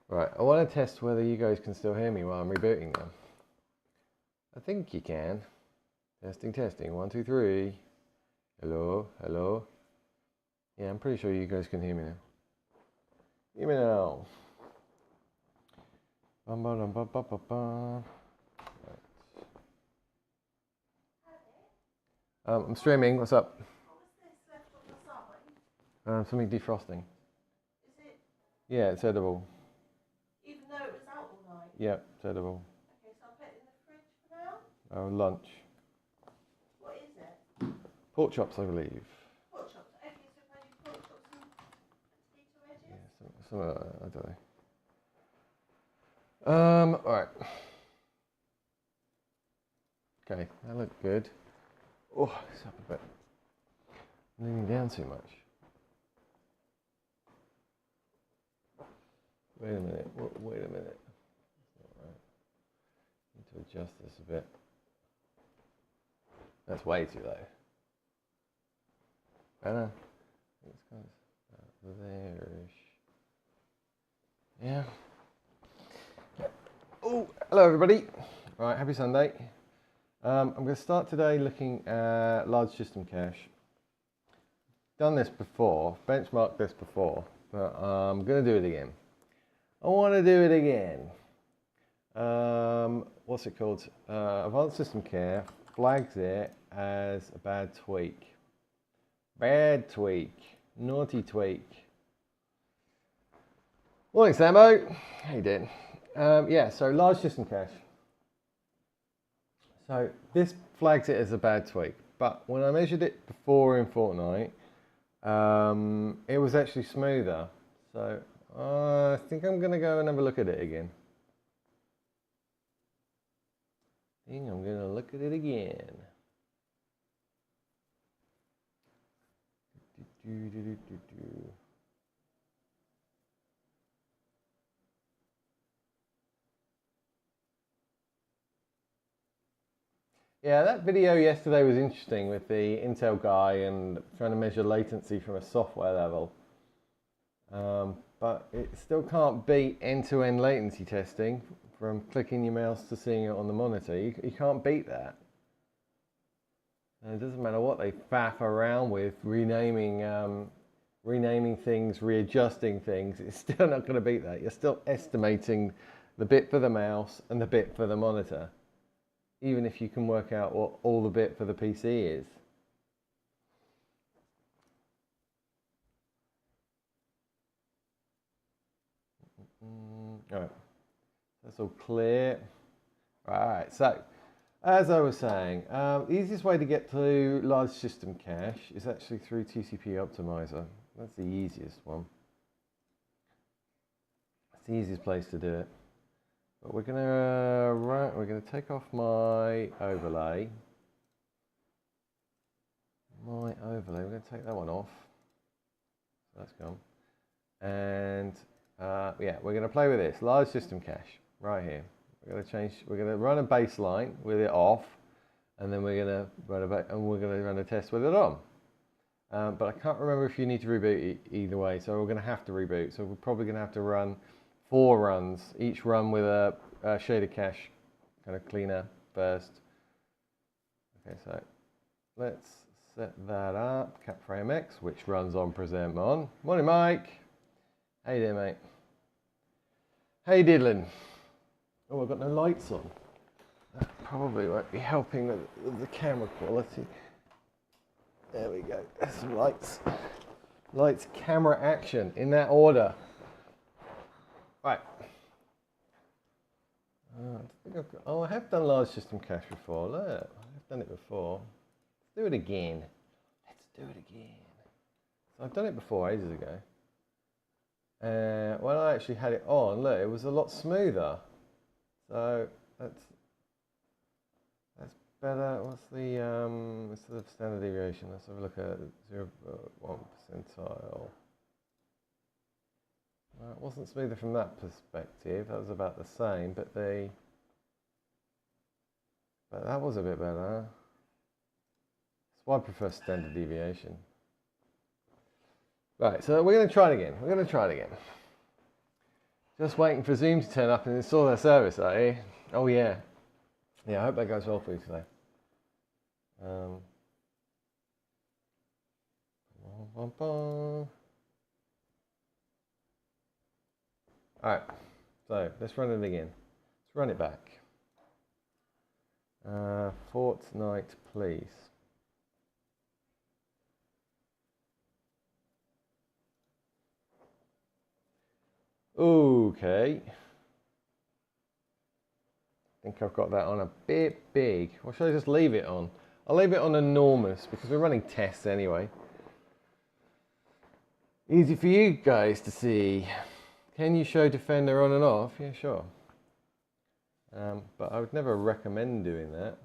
Right, I want to test whether you guys can still hear me while I'm rebooting them. I think you can. Testing, testing. 1, 2, 3. Hello, hello. Yeah, I'm pretty sure you guys can hear me now. Hear me now. Bum, ba, dum, ba, ba, ba, ba. Right. I'm streaming. What's up? What was this left on the side? Something defrosting. Is it? Yeah, it's edible. Even though it was out all night? Yeah, it's edible. Okay, so I'll put it in the fridge for now. Lunch. What is it? Pork chops, I believe. Pork chops. Okay, so if I do pork chops and potato wedges? Yeah, some I don't know. Alright. Okay, that looked good. Oh, it's up a bit. I'm leaning down too much. Wait a minute. Wait a minute. That's not right. Need to adjust this a bit. That's way too low. Better. It's kind of there-ish. Yeah. Oh, hello everybody. Right, happy Sunday. I'm going to start today looking at large system cache. Done this before, benchmarked this before, but I'm going to do it again. I want to do it again. What's it called? Advanced System Care flags it as a bad tweak. Bad tweak. Naughty tweak. Morning, Sambo. How you doing? Yeah, so large system cache. So this flags it as a bad tweak, but when I measured it before in Fortnite, it was actually smoother. So I think I'm going to go and have a look at it again. I'm going to look at it again. Yeah, that video yesterday was interesting with the Intel guy and trying to measure latency from a software level. But it still can't beat end-to-end latency testing from clicking your mouse to seeing it on the monitor. You can't beat that. And it doesn't matter what they faff around with, renaming things, readjusting things, it's still not going to beat that. You're still estimating the bit for the mouse and the bit for the monitor, even if you can work out what all the bit for the PC is. All right, that's all clear. Right, so as I was saying, the easiest way to get to large system cache is actually through TCP Optimizer. That's the easiest one. It's the easiest place to do it. But we're gonna take off my overlay. We're gonna take that one off. So that's gone. And yeah, we're gonna play with this large system cache right here. We're gonna run a baseline with it off, and then we're gonna run a test with it on. But I can't remember if you need to reboot either way, so we're gonna have to reboot. So we're probably gonna have to run 4 runs, each run with a shader cache kind of cleaner first. Okay, so let's set that up. CapFrameX, which runs on PresentMon. Morning, Mike. How you doing, mate? How you diddling? Oh, I've got no lights on. That probably won't be helping with the camera quality. There we go. There's some lights. Lights, camera, action in that order. Right. I have done large system cache before. Look, I've done it before. Let's do it again. Let's do it again. So I've done it before ages ago. When I actually had it on, look, it was a lot smoother. So that's better. What's the standard deviation? Let's have a look at 0.1 percentile. It wasn't smoother from that perspective. That was about the same, but that was a bit better. That's why I prefer standard deviation. Right, so we're going to try it again. Just waiting for Zoom to turn up and install their service, are you? Oh yeah. Yeah, I hope that goes well for you today. Alright, so let's run it again. Let's run it back. Fortnite, please. Okay. I think I've got that on a bit big. Or should I just leave it on? I'll leave it on enormous because we're running tests anyway. Easy for you guys to see. Can you show Defender on and off? Yeah, sure. But I would never recommend doing that.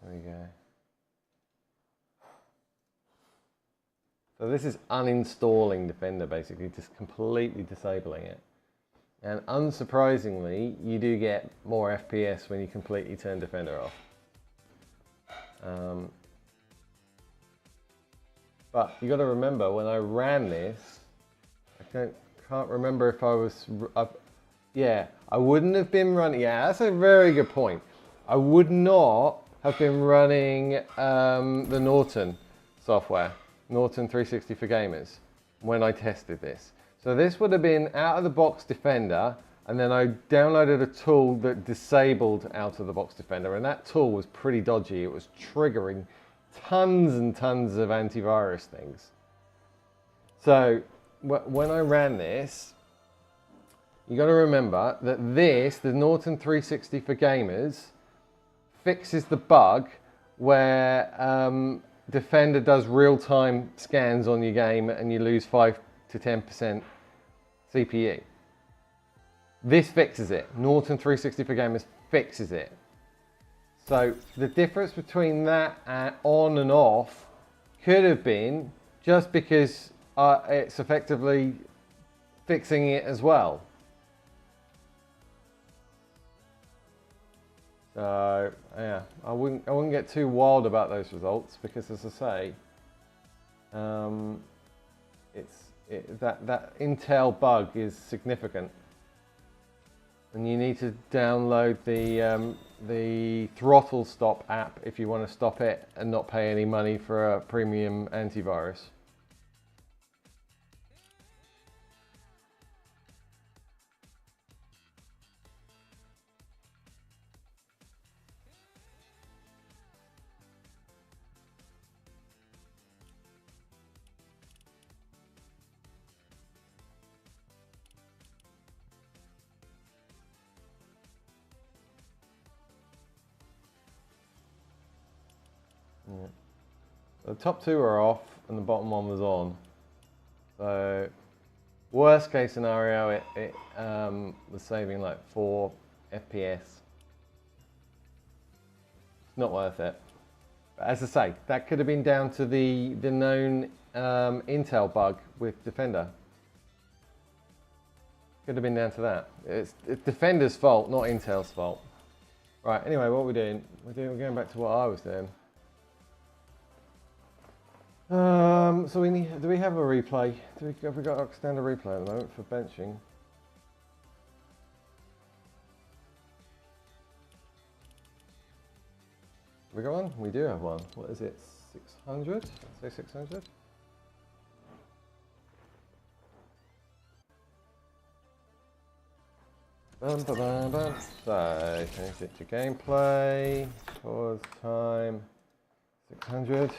There we go. So this is uninstalling Defender, basically, just completely disabling it. And unsurprisingly, you do get more FPS when you completely turn Defender off. But you got to remember, when I ran this, I can't remember if I was... yeah, I wouldn't have been running... Yeah, that's a very good point. I would not have been running the Norton software, Norton 360 for Gamers, when I tested this. So this would have been out of the box Defender, and then I downloaded a tool that disabled out of the box Defender, and that tool was pretty dodgy. It was triggering tons and tons of antivirus things. So when I ran this, you got to remember that this, the Norton 360 for Gamers, fixes the bug where Defender does real-time scans on your game and you lose 5 to 10% CPU. This fixes it. Norton 360 for Gamers fixes it. So the difference between that and on and off could have been just because it's effectively fixing it as well. So yeah, I wouldn't get too wild about those results because, as I say, that Intel bug is significant, and you need to download the throttle stop app if you want to stop it and not pay any money for a premium antivirus. Yeah. The top two are off and the bottom one was on. So worst case scenario, it was saving like 4 FPS. It's not worth it. But as I say, that could have been down to the known Intel bug with Defender. Could have been down to that. It's Defender's fault, not Intel's fault. Right, anyway, what we're doing, we're going back to what I was doing. So do we have a replay? Have we got a standard replay at the moment for benching? Have we got one? We do have one. What is it? 600? Say 600? So, change it to gameplay. Pause time. 600.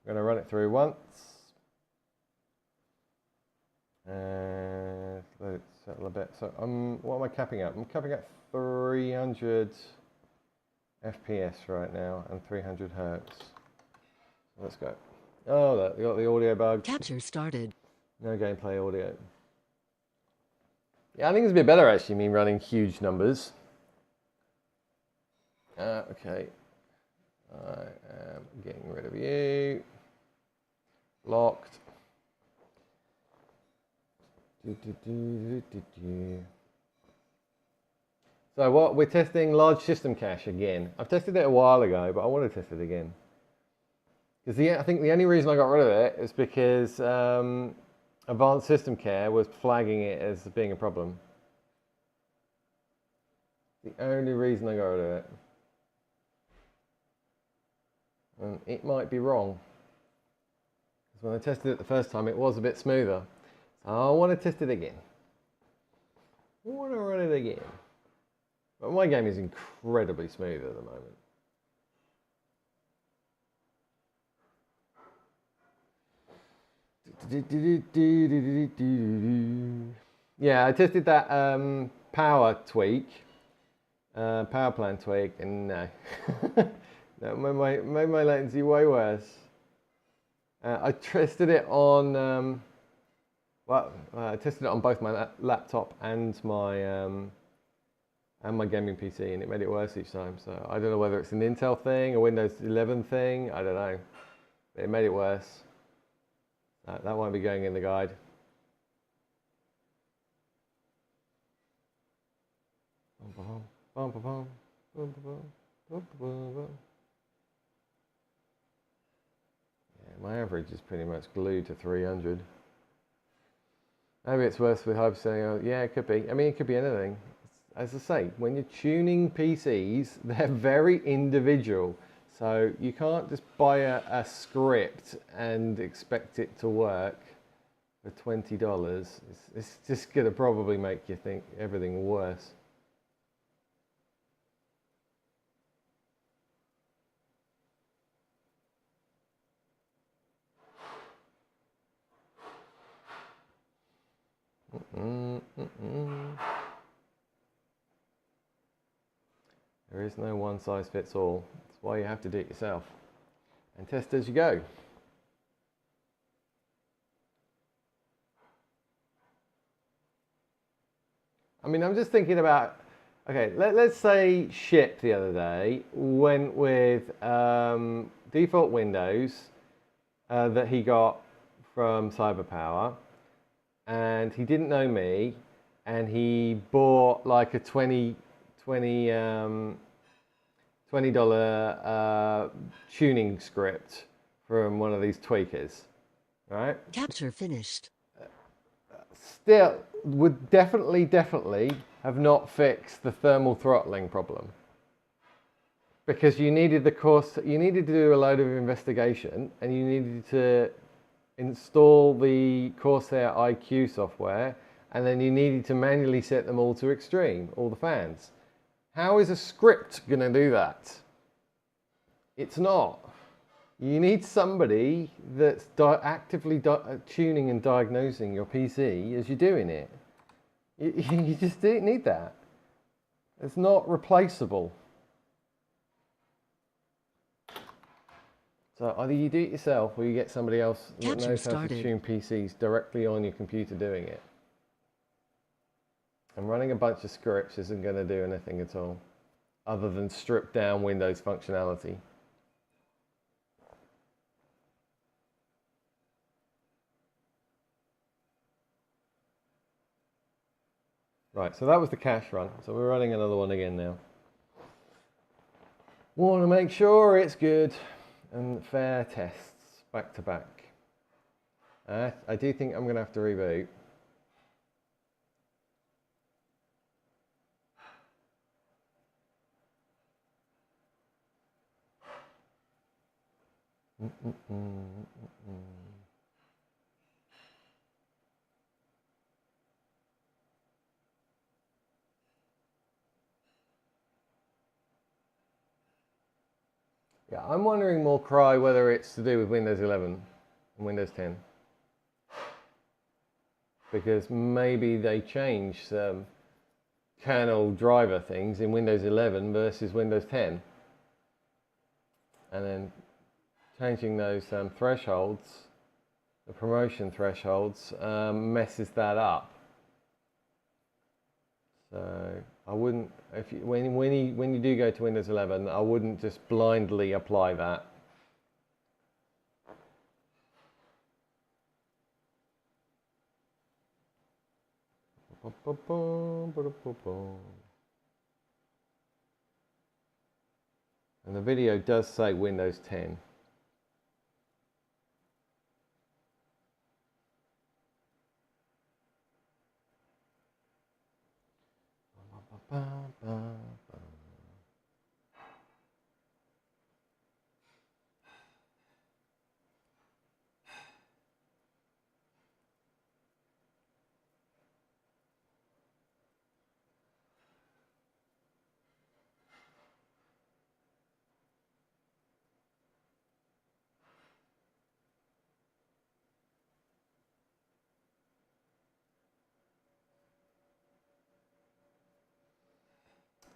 I'm going to run it through once. And let it settle a bit. So, what am I capping at? I'm capping at 300 FPS right now and 300 hertz. Let's go. Oh, look, we got the audio bug. Capture started. No gameplay audio. Yeah, I think it's a bit better actually, me running huge numbers. Okay. I am getting rid of you. Locked. So what we're testing large system cache again. I've tested it a while ago, but I want to test it again. Because I think the only reason I got rid of it is because Advanced System Care was flagging it as being a problem. The only reason I got rid of it. And it might be wrong. Because when I tested it the first time, it was a bit smoother. So I want to test it again. I want to run it again. But my game is incredibly smooth at the moment. Yeah, I tested that power tweak, power plan tweak, and no. That made my latency way worse. I tested it on, I tested it on both my laptop and my gaming PC, and it made it worse each time. So I don't know whether it's an Intel thing, a Windows 11 thing, I don't know. But it made it worse. That won't be going in the guide. Yeah, my average is pretty much glued to 300. Maybe it's worse with hyperscaling. Yeah, it could be. I mean, it could be anything. As I say, when you're tuning PCs, they're very individual. So you can't just buy a script and expect it to work for $20. It's just going to probably make you think everything worse. There is no one size fits all. That's why you have to do it yourself and test as you go. I mean, I'm just thinking about, okay, let's say Ship the other day went with default Windows that he got from CyberPower, and he didn't know me, and he bought like a $20 tuning script from one of these tweakers, right? Capture finished. Still, would definitely have not fixed the thermal throttling problem. Because you needed you needed to do a load of investigation, and you needed to install the Corsair IQ software, and then you needed to manually set them all to extreme, all the fans. How is a script going to do that? It's not. You need somebody that's actively tuning and diagnosing your PC as you're doing it. You just need that. It's not replaceable. So either you do it yourself or you get somebody else that knows how to tune PCs directly on your computer doing it. And running a bunch of scripts isn't going to do anything at all, other than strip down Windows functionality. Right, so that was the cache run. So we're running another one again now. Want to make sure it's good and fair tests back to back. I do think I'm going to have to reboot. Yeah, I'm wondering more, Cry, whether it's to do with Windows 11 and Windows 10. Because maybe they changed some kernel driver things in Windows 11 versus Windows 10. And then changing those thresholds, the promotion thresholds, messes that up. So I wouldn't, when you do go to Windows 11, I wouldn't just blindly apply that. And the video does say Windows 10.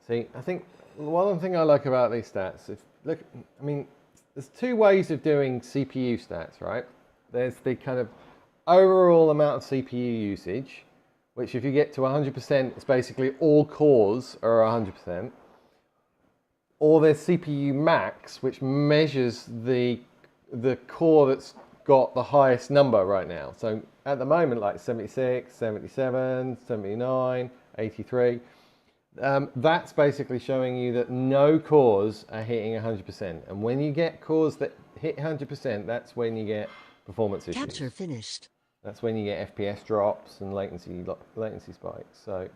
See, I think one thing I like about these stats, I mean, there's two ways of doing CPU stats, right? There's the kind of overall amount of CPU usage, which if you get to 100%, it's basically all cores are 100%. Or there's CPU max, which measures the core that's got the highest number right now. So at the moment, like 76, 77, 79, 83. That's basically showing you that no cores are hitting 100%. And when you get cores that hit 100%, that's when you get performance issues. Capture finished. That's when you get FPS drops and latency spikes. So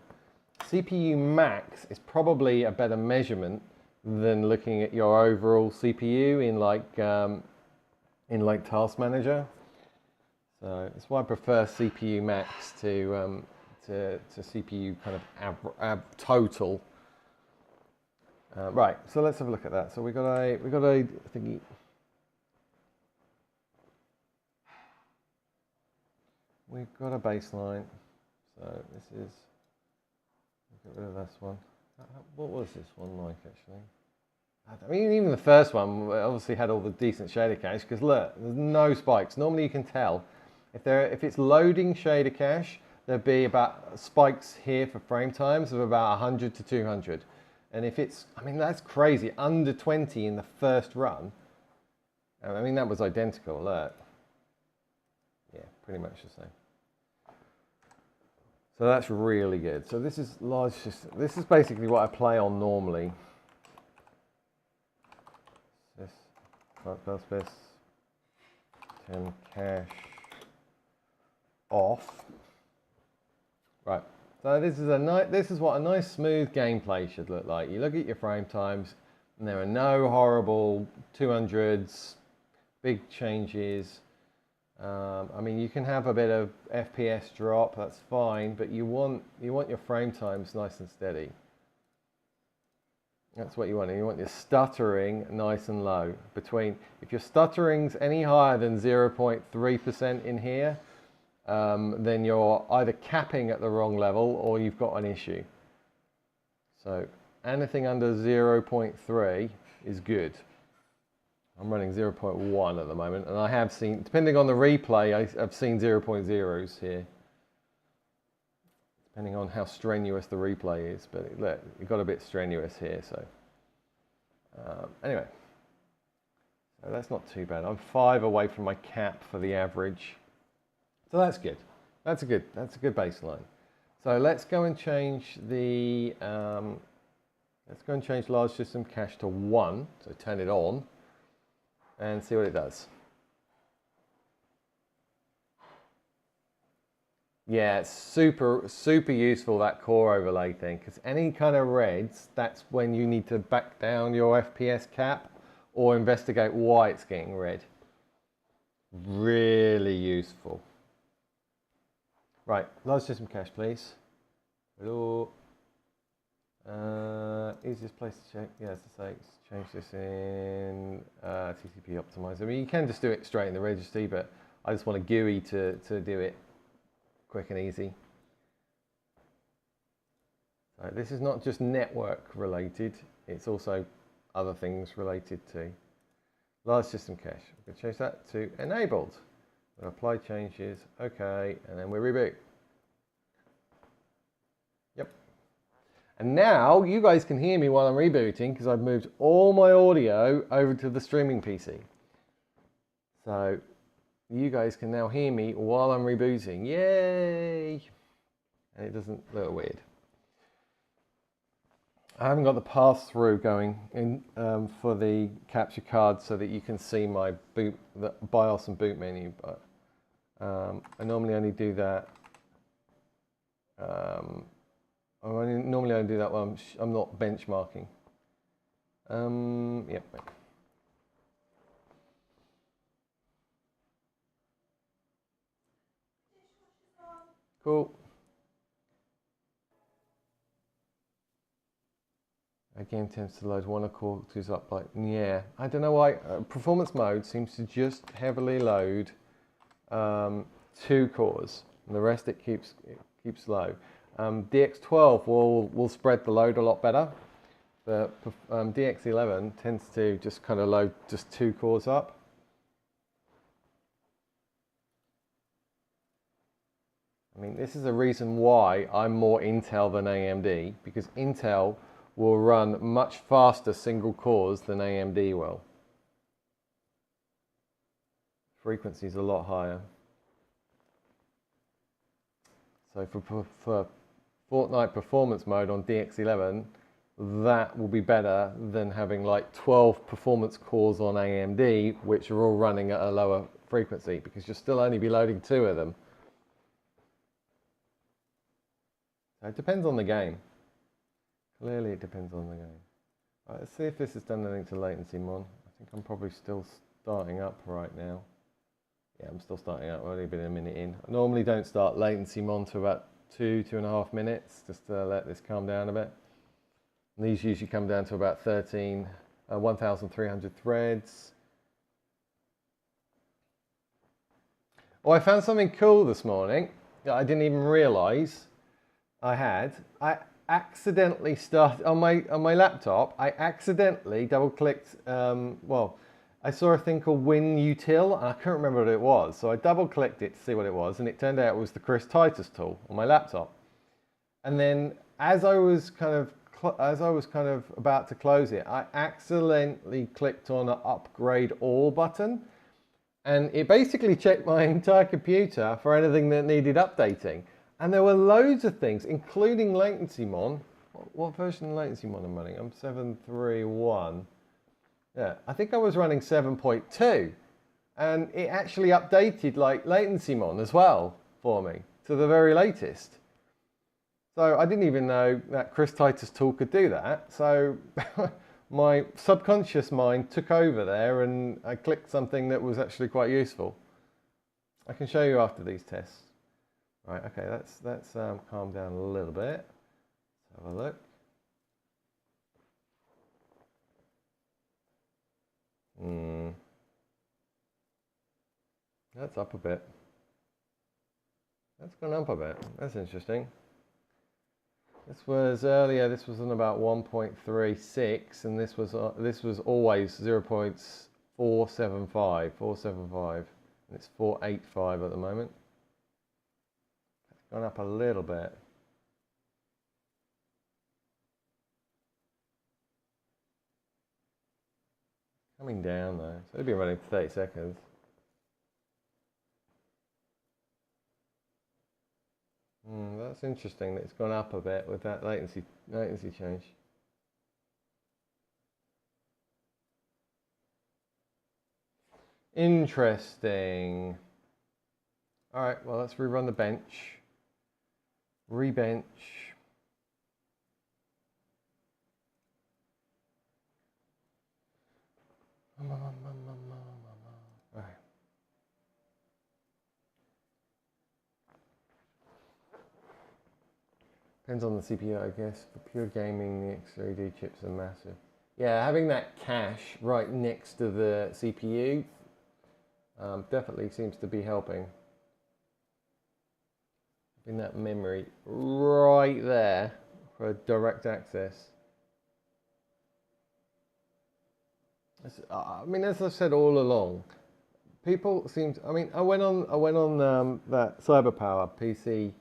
CPU max is probably a better measurement than looking at your overall CPU in like Task Manager. So that's why I prefer CPU max to CPU kind of total. Right, so let's have a look at that. So we got a thingy. We've got a baseline. So this is. Get rid of this one. What was this one like actually? I mean, even the first one obviously had all the decent shader cache because look, there's no spikes. Normally you can tell if it's loading shader cache. There'd be about spikes here for frame times of about 100 to 200. And if it's, I mean, that's crazy, under 20 in the first run. I mean, that was identical, look. Yeah, pretty much the same. So that's really good. So this is large system. This is basically what I play on normally. This, this, 10 cache off. Right, so this is what a nice smooth gameplay should look like. You look at your frame times, and there are no horrible 200s, big changes. I mean, you can have a bit of FPS drop, that's fine, but you want your frame times nice and steady. That's what you want. And you want your stuttering nice and low. If your stuttering's any higher than 0.3% in here, then you're either capping at the wrong level or you've got an issue. So anything under 0.3 is good. I'm running 0.1 at the moment, and I have seen, depending on the replay, I've seen 0.0s here. Depending on how strenuous the replay is, but look, it got a bit strenuous here, so. Anyway, so that's not too bad. I'm 5 away from my cap for the average. So that's good. That's a good baseline. So let's go and change the large system cache to 1. So turn it on and see what it does. Yeah, it's super useful, that core overlay thing, because any kind of reds, that's when you need to back down your FPS cap or investigate why it's getting red. Really useful. Right, large system cache, please. Hello. Easiest place to check. Yeah, as I say, change this in TCP optimizer. I mean, you can just do it straight in the registry, but I just want a GUI to do it quick and easy. So this is not just network related; it's also other things related to large system cache. We can change that to enabled. We'll apply changes, okay, and then we reboot. Yep. And now you guys can hear me while I'm rebooting because I've moved all my audio over to the streaming PC. So you guys can now hear me while I'm rebooting. Yay! And it doesn't look weird. I haven't got the pass-through going in for the capture card so that you can see my boot, the BIOS and boot menu, but I normally only do that. Normally only do that when I'm not benchmarking. Yep. Cool. A game tends to load one core goes up like, yeah, I don't know why. Performance mode seems to just heavily load 2 cores, and the rest it keeps low. DX12 will spread the load a lot better. The DX11 tends to just kind of load just 2 cores up. I mean, this is a reason why I'm more Intel than AMD, because Intel will run much faster single cores than AMD will. Frequency is a lot higher. So for Fortnite performance mode on DX11, that will be better than having like 12 performance cores on AMD, which are all running at a lower frequency, because you'll still only be loading 2 of them. So it depends on the game. Clearly it depends on the game. Right, let's see if this has done anything to latency mon. I think I'm probably still starting up right now. Yeah, I'm still starting up. I've only been a minute in. I normally don't start latency mon to about 2.5 minutes, just to let this calm down a bit. And these usually come down to about 1,300 threads. Oh, I found something cool this morning that I didn't even realize I had. I accidentally started on my laptop. I accidentally double-clicked. Well, I saw a thing called WinUtil, and I couldn't remember what it was. So I double-clicked it to see what it was, and it turned out it was the Chris Titus tool on my laptop. And then, as I was kind of about to close it, I accidentally clicked on an Upgrade All button, and it basically checked my entire computer for anything that needed updating. And there were loads of things, including latency mon. What version of latency mon I'm running? I'm 7.3.1. Yeah, I think I was running 7.2, and it actually updated like latency mon as well for me to the very latest. So I didn't even know that Chris Titus tool could do that. So my subconscious mind took over there, and I clicked something that was actually quite useful. I can show you after these tests. Right, okay, let's calm down a little bit. Let's have a look. That's up a bit. That's gone up a bit. That's interesting. This was earlier. This was on about 1.36, and this was always 0.475, 475, and it's 485 at the moment. It's gone up a little bit. Coming down though, so it'll be running for 30 seconds. That's interesting that it's gone up a bit with that latency change. Interesting. All right, well, let's rerun the bench. Rebench. All right. Depends on the CPU, I guess. For pure gaming, the X3D chips are massive. Yeah, having that cache right next to the CPU definitely seems to be helping. Having that memory right there for direct access. I mean, as I've said all along, people seem to, I mean, I went on that CyberPower PC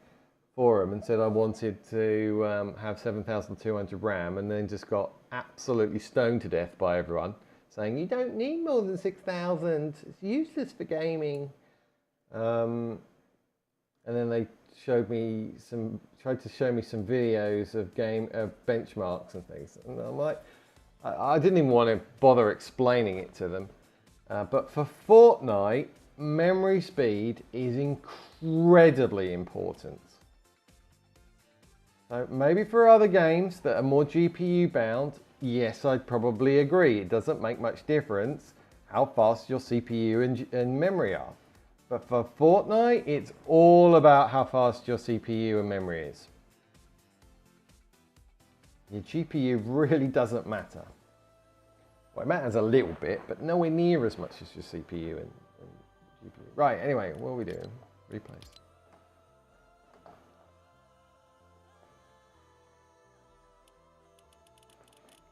forum and said I wanted to have 7,200 RAM, and then just got absolutely stoned to death by everyone saying you don't need more than 6,000. It's useless for gaming. And then they tried to show me some videos of benchmarks and things, and I'm like, I didn't even want to bother explaining it to them. But for Fortnite, memory speed is incredibly important. So maybe for other games that are more GPU bound, yes, I'd probably agree. It doesn't make much difference how fast your CPU and memory are. But for Fortnite, it's all about how fast your CPU and memory is. Your GPU really doesn't matter. Well, it matters a little bit, but nowhere near as much as your CPU and GPU. Right, anyway, what are we doing? Replace.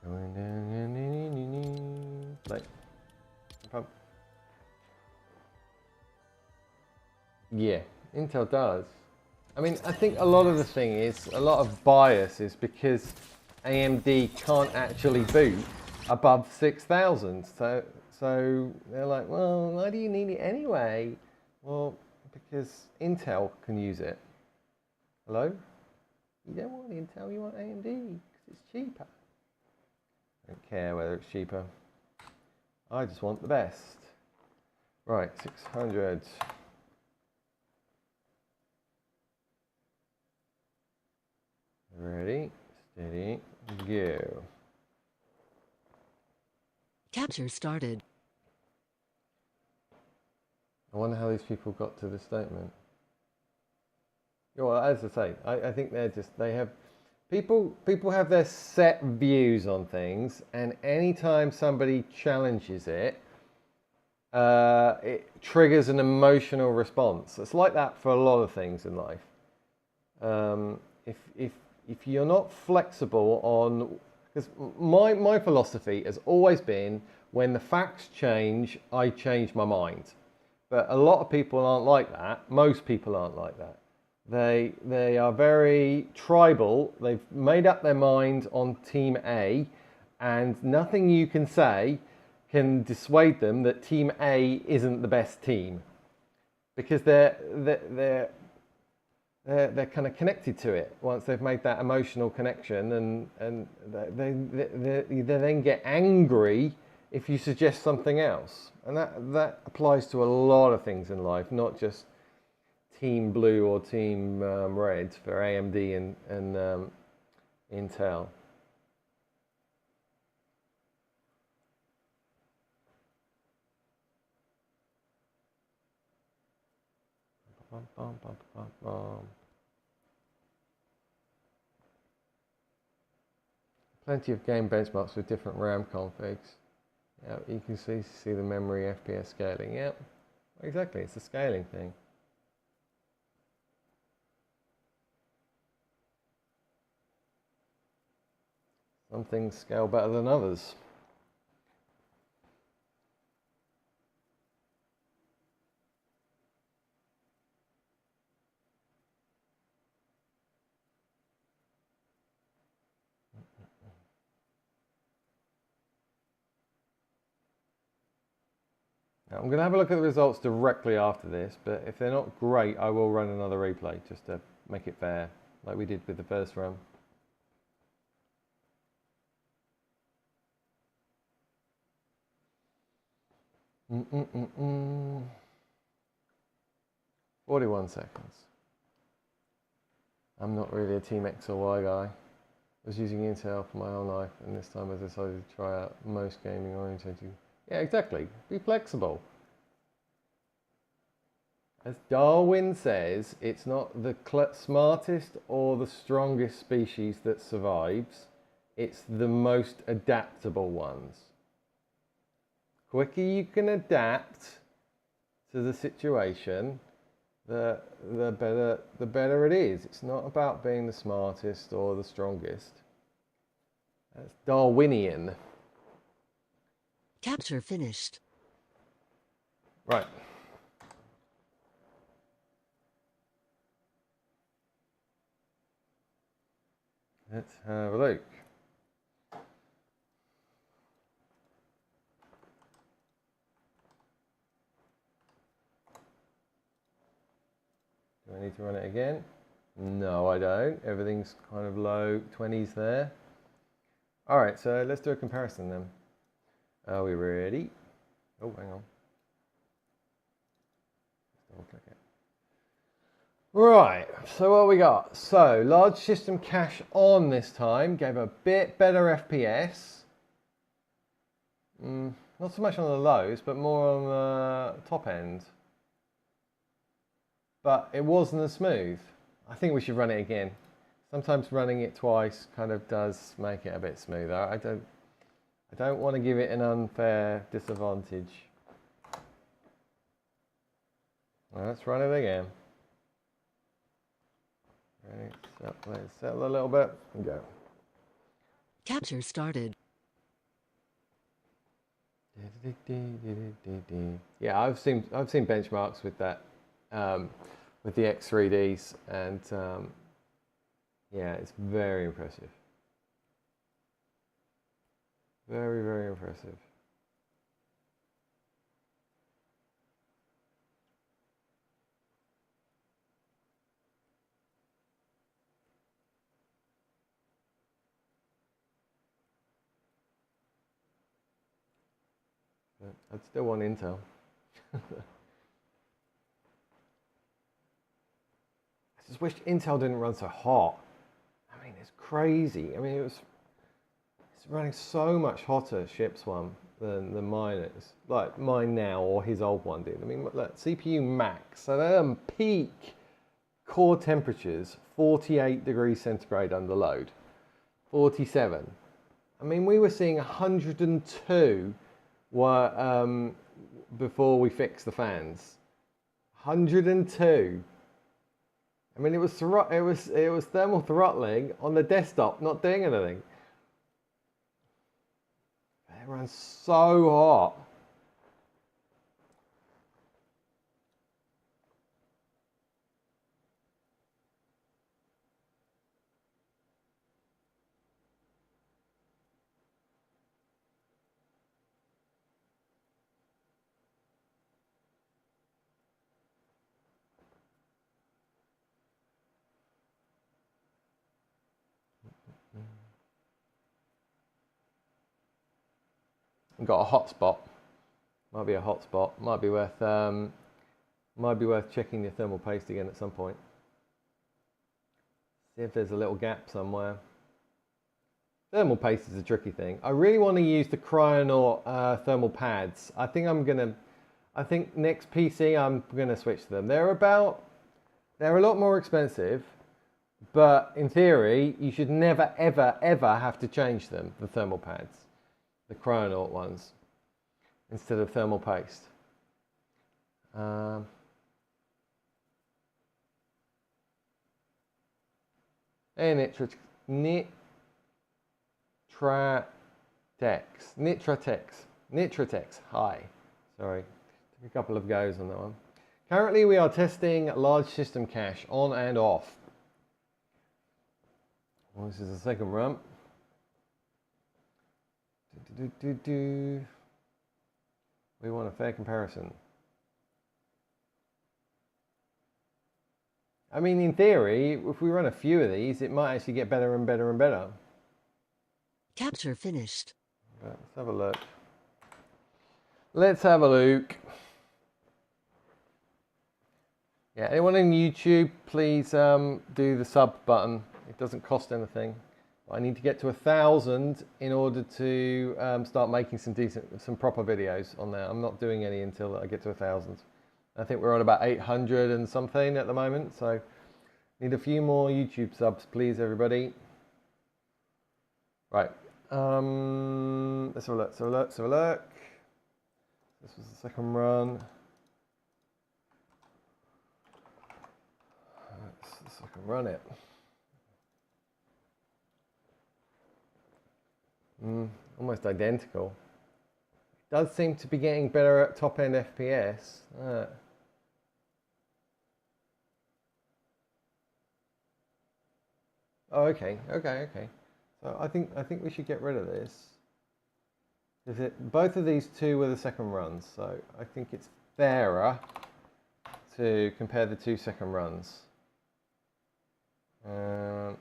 Going down. Play. Pump. Yeah, Intel does. I mean, I think a lot of the thing is, a lot of bias is because AMD can't actually boot above 6,000. So they're like, well, why do you need it anyway? Well, because Intel can use it. Hello? You don't want Intel, you want AMD because it's cheaper. I don't care whether it's cheaper. I just want the best. Right, 600. Ready, steady, go. Capture started. I wonder how these people got to this statement. Well, as I say, I think they have, people have their set views on things, and anytime somebody challenges it, it triggers an emotional response. It's like that for a lot of things in life. If you're not flexible on, because my philosophy has always been, when the facts change, I change my mind. But a lot of people aren't like that. Most people aren't like that. They are very tribal. They've made up their mind on Team A, and nothing you can say can dissuade them that Team A isn't the best team, because they're kind of connected to it once they've made that emotional connection, and they then get angry if you suggest something else. And that applies to a lot of things in life, not just Team Blue or Team Red for AMD and Intel. Plenty of game benchmarks with different RAM configs. Yeah, you can see the memory FPS scaling. Yeah, exactly. It's a scaling thing. Some things scale better than others. Now, I'm going to have a look at the results directly after this, but if they're not great, I will run another replay just to make it fair, like we did with the first run. Mm-mm-mm-mm. 41 seconds. I'm not really a Team X or Y guy. I was using Intel for my whole life, and this time I decided to try out most gaming oriented. Yeah, exactly. Be flexible. As Darwin says, it's not the smartest or the strongest species that survives. It's the most adaptable ones. Quicker you can adapt to the situation, the better it is. It's not about being the smartest or the strongest. That's Darwinian. Capture finished. Right. Let's have a look. Do I need need to run it again? No, I don't. Everything's kind of low 20s there. All right, so let's do a comparison then. Are we ready? Oh, hang on. Double click it. Right, so what we got? So large system cache on this time gave a bit better FPS. Not so much on the lows, but more on the top end. But it wasn't as smooth. I think we should run it again. Sometimes running it twice kind of does make it a bit smoother. I don't want to give it an unfair disadvantage. Well, let's run it again. Ready? So let's settle a little bit and go. Capture started. Yeah, I've seen benchmarks with that, with the X3Ds, and yeah, it's very impressive. Very, very impressive. But I'd still want Intel. I just wish Intel didn't run so hot. I mean, it's crazy. I mean, it's running so much hotter, Ship's one, than mine is. Like mine now, or his old one did. I mean, look, CPU max. So they're peak core temperatures, 48 degrees centigrade under load. 47. I mean, we were seeing 102 before we fixed the fans. 102. I mean, it was thermal throttling on the desktop, not doing anything. It runs so hot. Got a hotspot. Might be a hotspot. Might be worth checking your thermal paste again at some point. See if there's a little gap somewhere. Thermal paste is a tricky thing. I really want to use the Cryonaut thermal pads. I think next PC I'm gonna switch to them. They're a lot more expensive, but in theory you should never ever ever have to change them, the thermal pads. The Cryonaut ones, instead of thermal paste. And Nitratex, hi. Sorry, took a couple of goes on that one. Currently we are testing large system cache on and off. Well, this is the second run. We want a fair comparison. I mean, in theory, if we run a few of these, it might actually get better and better and better. Capture finished. Right, let's have a look. Let's have a look. Yeah, anyone on YouTube, please do the sub button. It doesn't cost anything. I need to get to 1,000 in order to start making some proper videos on there. I'm not doing any until I get to 1,000. I think we're on about 800 and something at the moment, so need a few more YouTube subs, please, everybody. Right, let's have a look, let's have a look. This was the second run. Let's second run it. Almost identical. It does seem to be getting better at top end FPS. Oh, okay. So I think we should get rid of this. Both of these two were the second runs, so I think it's fairer to compare the 2 second runs. Right,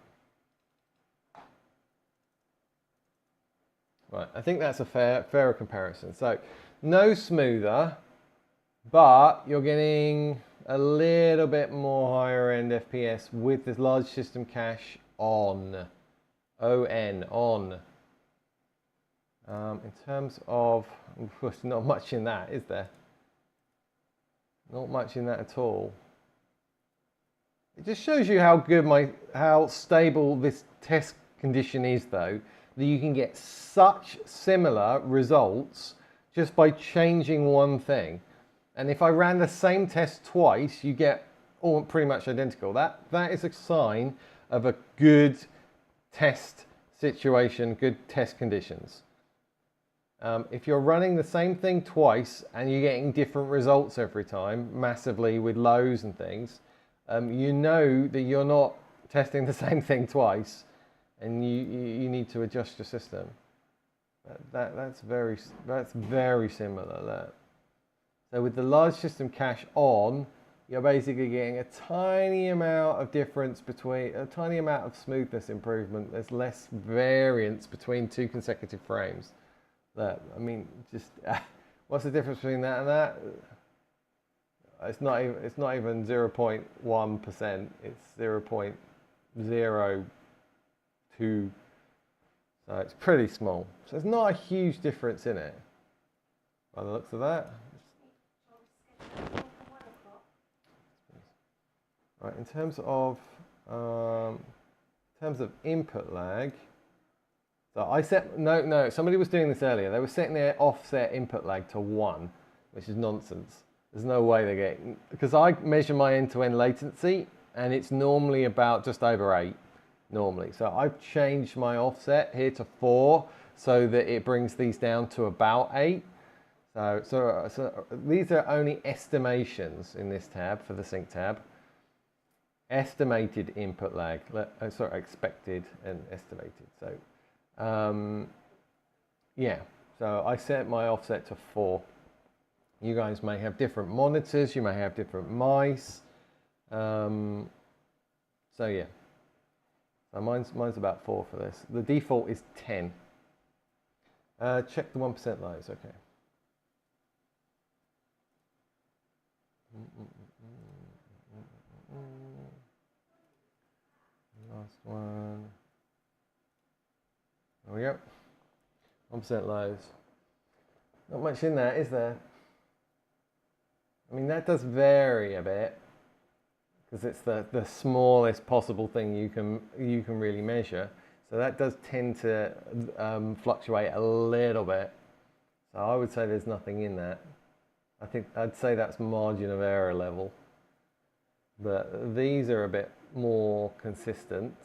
I think that's a fairer comparison. So, no smoother, but you're getting a little bit more higher end FPS with this large system cache on. on. In terms of, there's not much in that, is there? Not much in that at all. It just shows you how good how stable this test condition is, though, that you can get such similar results just by changing one thing. And if I ran the same test twice, you get all pretty much identical. That is a sign of a good test situation, good test conditions. If you're running the same thing twice and you're getting different results every time, massively with lows and things, you know that you're not testing the same thing twice, and you need to adjust your system. That's very similar. So with the large system cache on, you're basically getting a tiny amount of difference between a tiny amount of smoothness improvement. There's less variance between 2 consecutive frames. I mean, just what's the difference between that and that? It's not even 0.1%. It's 0.02. So it's pretty small. So there's not a huge difference in it by the looks of that. Right, in terms of input lag. So I set, no, somebody was doing this earlier. They were setting their offset input lag to 1, which is nonsense. There's no way they're getting, because I measure my end-to-end latency, and it's normally about just over 8, normally. So I've changed my offset here to 4, so that it brings these down to about 8. So these are only estimations in this tab, for the sync tab. Estimated input lag, expected and estimated. So yeah, so I set my offset to 4. You guys may have different monitors, you may have different mice. So yeah, so mine's about 4 for this. The default is 10. Check the 1% lows, okay. Last one. There we go. 1% lows. Not much in there, is there? I mean, that does vary a bit because it's the smallest possible thing you can really measure. So that does tend to fluctuate a little bit. So I would say there's nothing in that. I'd say that's margin of error level. But these are a bit more consistent.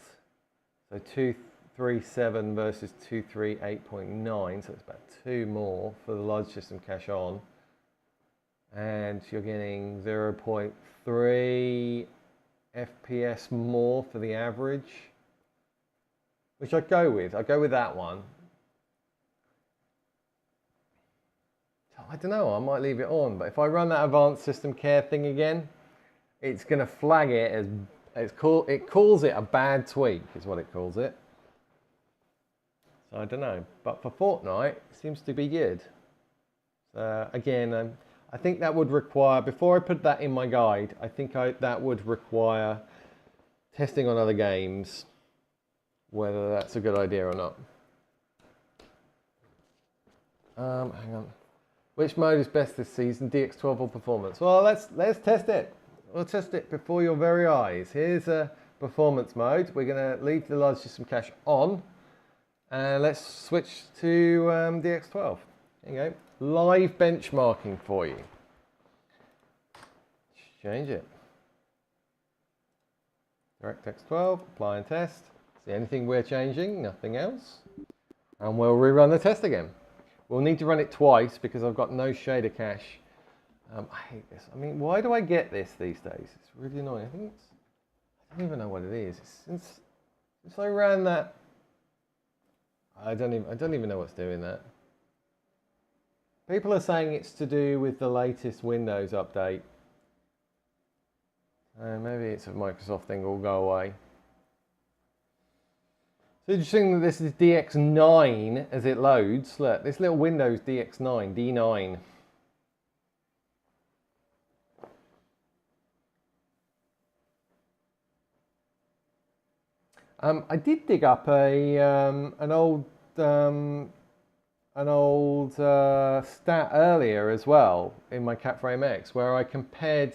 So 237 versus 238.9, so it's about 2 more for the large system cache on. And you're getting 0.3 FPS more for the average, which I'd go with. I'd go with that one. I don't know, I might leave it on, but if I run that advanced system care thing again, it's going to flag it as it calls it a bad tweak, is what it calls it. So I don't know, but for Fortnite, it seems to be good. So again, I think that would require, before I put that in my guide, I think that would require testing on other games, whether that's a good idea or not. Hang on. Which mode is best this season, DX12 or performance? Well, let's test it. We'll test it before your very eyes. Here's a performance mode. We're going to leave the large system cache on, and let's switch to DX12. There you go. Live benchmarking for you. Change it. DirectX 12, apply and test. See anything we're changing? Nothing else. And we'll rerun the test again. We'll need to run it twice because I've got no shader cache. I hate this. I mean, why do I get this these days? It's really annoying. I don't even know what it is. Since I ran that, I don't even know what's doing that. People are saying it's to do with the latest Windows update. Maybe it's a Microsoft thing, will go away. So interesting that this is DX9 as it loads. Look, this little window is DX9, D9. I did dig up an old stat earlier as well in my CapFrame X, where I compared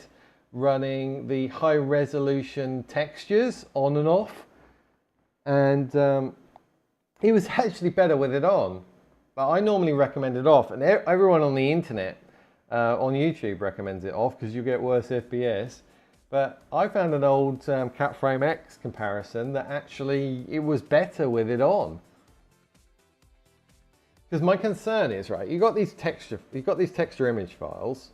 running the high resolution textures on and off, and it was actually better with it on. But I normally recommend it off, and everyone on the internet, on YouTube, recommends it off because you get worse FPS. But I found an old CapFrame X comparison that actually it was better with it on. Because my concern is, right, you've got these texture image files.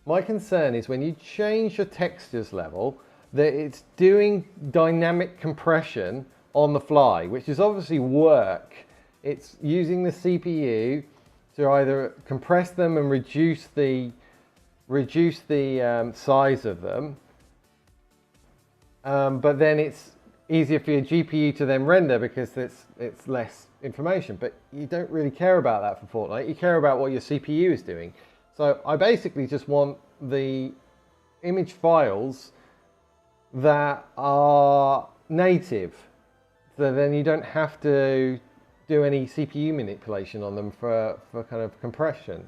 My concern is when you change your textures level, that it's doing dynamic compression on the fly, which is obviously work. It's using the CPU to either compress them and reduce the size of them, but then it's easier for your GPU to then render because it's less information. But you don't really care about that for Fortnite. You care about what your CPU is doing. So I basically just want the image files that are native, so then you don't have to do any CPU manipulation on them for kind of compression,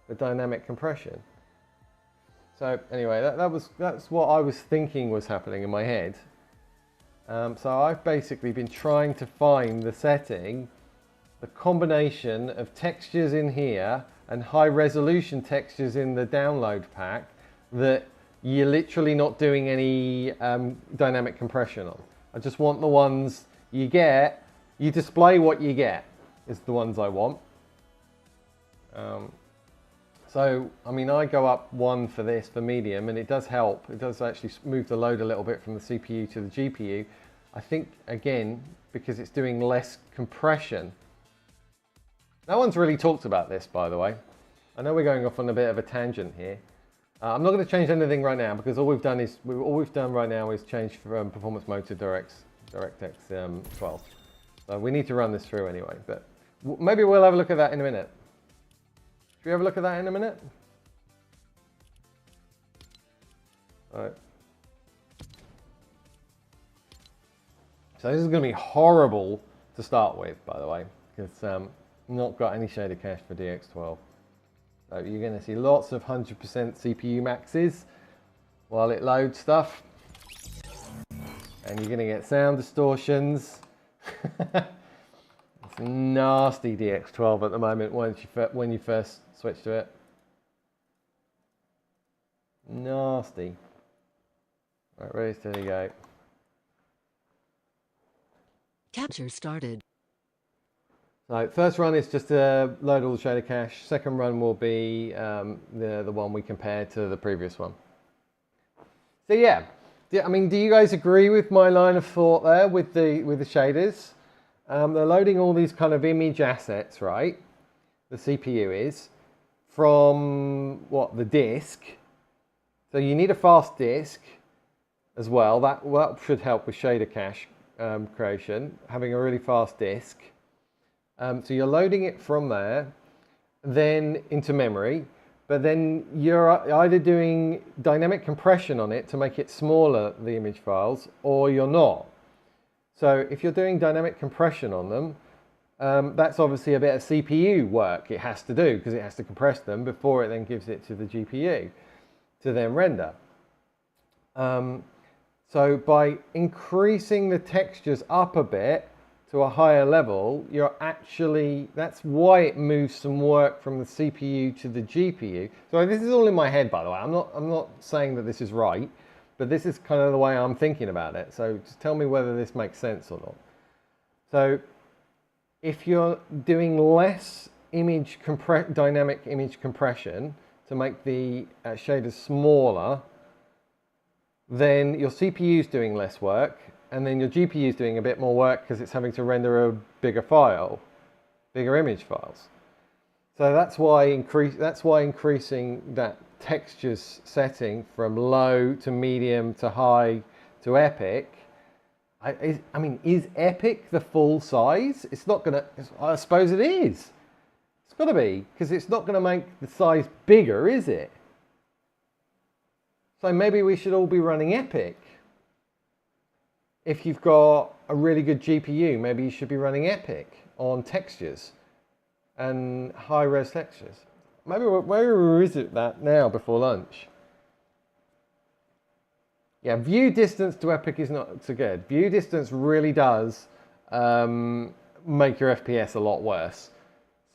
for dynamic compression. So anyway, that's what I was thinking was happening in my head. So I've basically been trying to find the setting, the combination of textures in here and high resolution textures in the download pack that you're literally not doing any dynamic compression on. I just want the ones you get, you display what you get is the ones I want. So, I mean, I go up one for this, for medium, and it does help. It does actually move the load a little bit from the CPU to the GPU. I think, again, because it's doing less compression. No one's really talked about this, by the way. I know we're going off on a bit of a tangent here. I'm not going to change anything right now because all we've done right now is change from performance mode to DirectX 12. So we need to run this through anyway, but maybe we'll have a look at that in a minute. Should we have a look at that in a minute? All right. So this is going to be horrible to start with, by the way, because not got any shader cache for DX12. So you're going to see lots of 100% CPU maxes while it loads stuff, and you're going to get sound distortions. It's nasty DX12 at the moment when you first switch to it. Nasty. Right, ready, steady, go. Capture started. So first run is just to load all the shader cache. Second run will be the one we compared to the previous one. So yeah, I mean, do you guys agree with my line of thought there with the shaders? They're loading all these kind of image assets, right? The CPU is from what, the disk. So you need a fast disk as well. That should help with shader cache creation, having a really fast disk. So you're loading it from there, then into memory, but then you're either doing dynamic compression on it to make it smaller, the image files, or you're not. So if you're doing dynamic compression on them, that's obviously a bit of CPU work it has to do because it has to compress them before it then gives it to the GPU to then render. So by increasing the textures up a bit to a higher level, that's why it moves some work from the CPU to the GPU. So this is all in my head, by the way. I'm not saying that this is right, but this is kind of the way I'm thinking about it. So just tell me whether this makes sense or not. So if you're doing less dynamic image compression to make the shaders smaller, then your CPU is doing less work, and then your GPU is doing a bit more work because it's having to render a bigger image files. So that's why increasing that textures setting from low to medium to high to epic, I mean, is Epic the full size? It's not gonna. I suppose it is. It's got to be, because it's not going to make the size bigger, is it? So maybe we should all be running Epic. If you've got a really good GPU, maybe you should be running Epic on textures and high-res textures. Maybe we'll revisit that now before lunch. Yeah, view distance to Epic is not so good. View distance really does make your FPS a lot worse.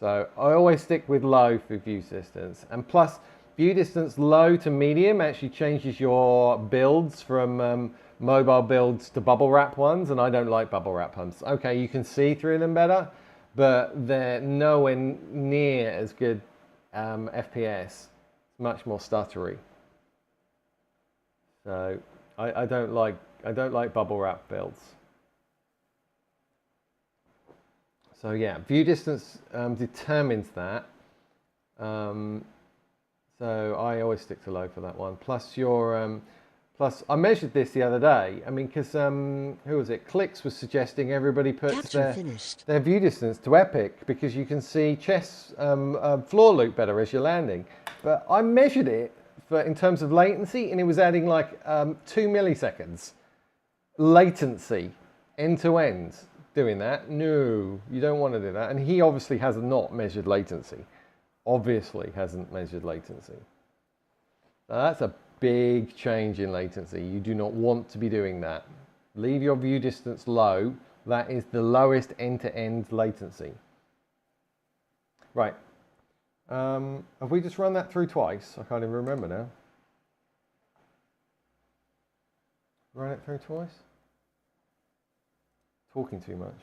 So I always stick with low for view distance. And plus, view distance low to medium actually changes your builds from mobile builds to bubble wrap ones, and I don't like bubble wrap ones. Okay, you can see through them better, but they're nowhere near as good FPS. It's much more stuttery. So I don't like bubble wrap builds. So yeah, view distance determines that. So I always stick to low for that one. Plus plus I measured this the other day. I mean, because who was it? Clicks was suggesting everybody puts their view distance to Epic because you can see chess floor loop better as you're landing. But I measured it in terms of latency, and it was adding like 2 milliseconds latency end to end. Doing that. No, you don't want to do that. And he obviously has not measured latency. Obviously hasn't measured latency. Now that's a big change in latency. You do not want to be doing that. Leave your view distance low. That is the lowest end-to-end latency. Right. Have we just run that through twice? I can't even remember now. Run it through twice? Talking too much.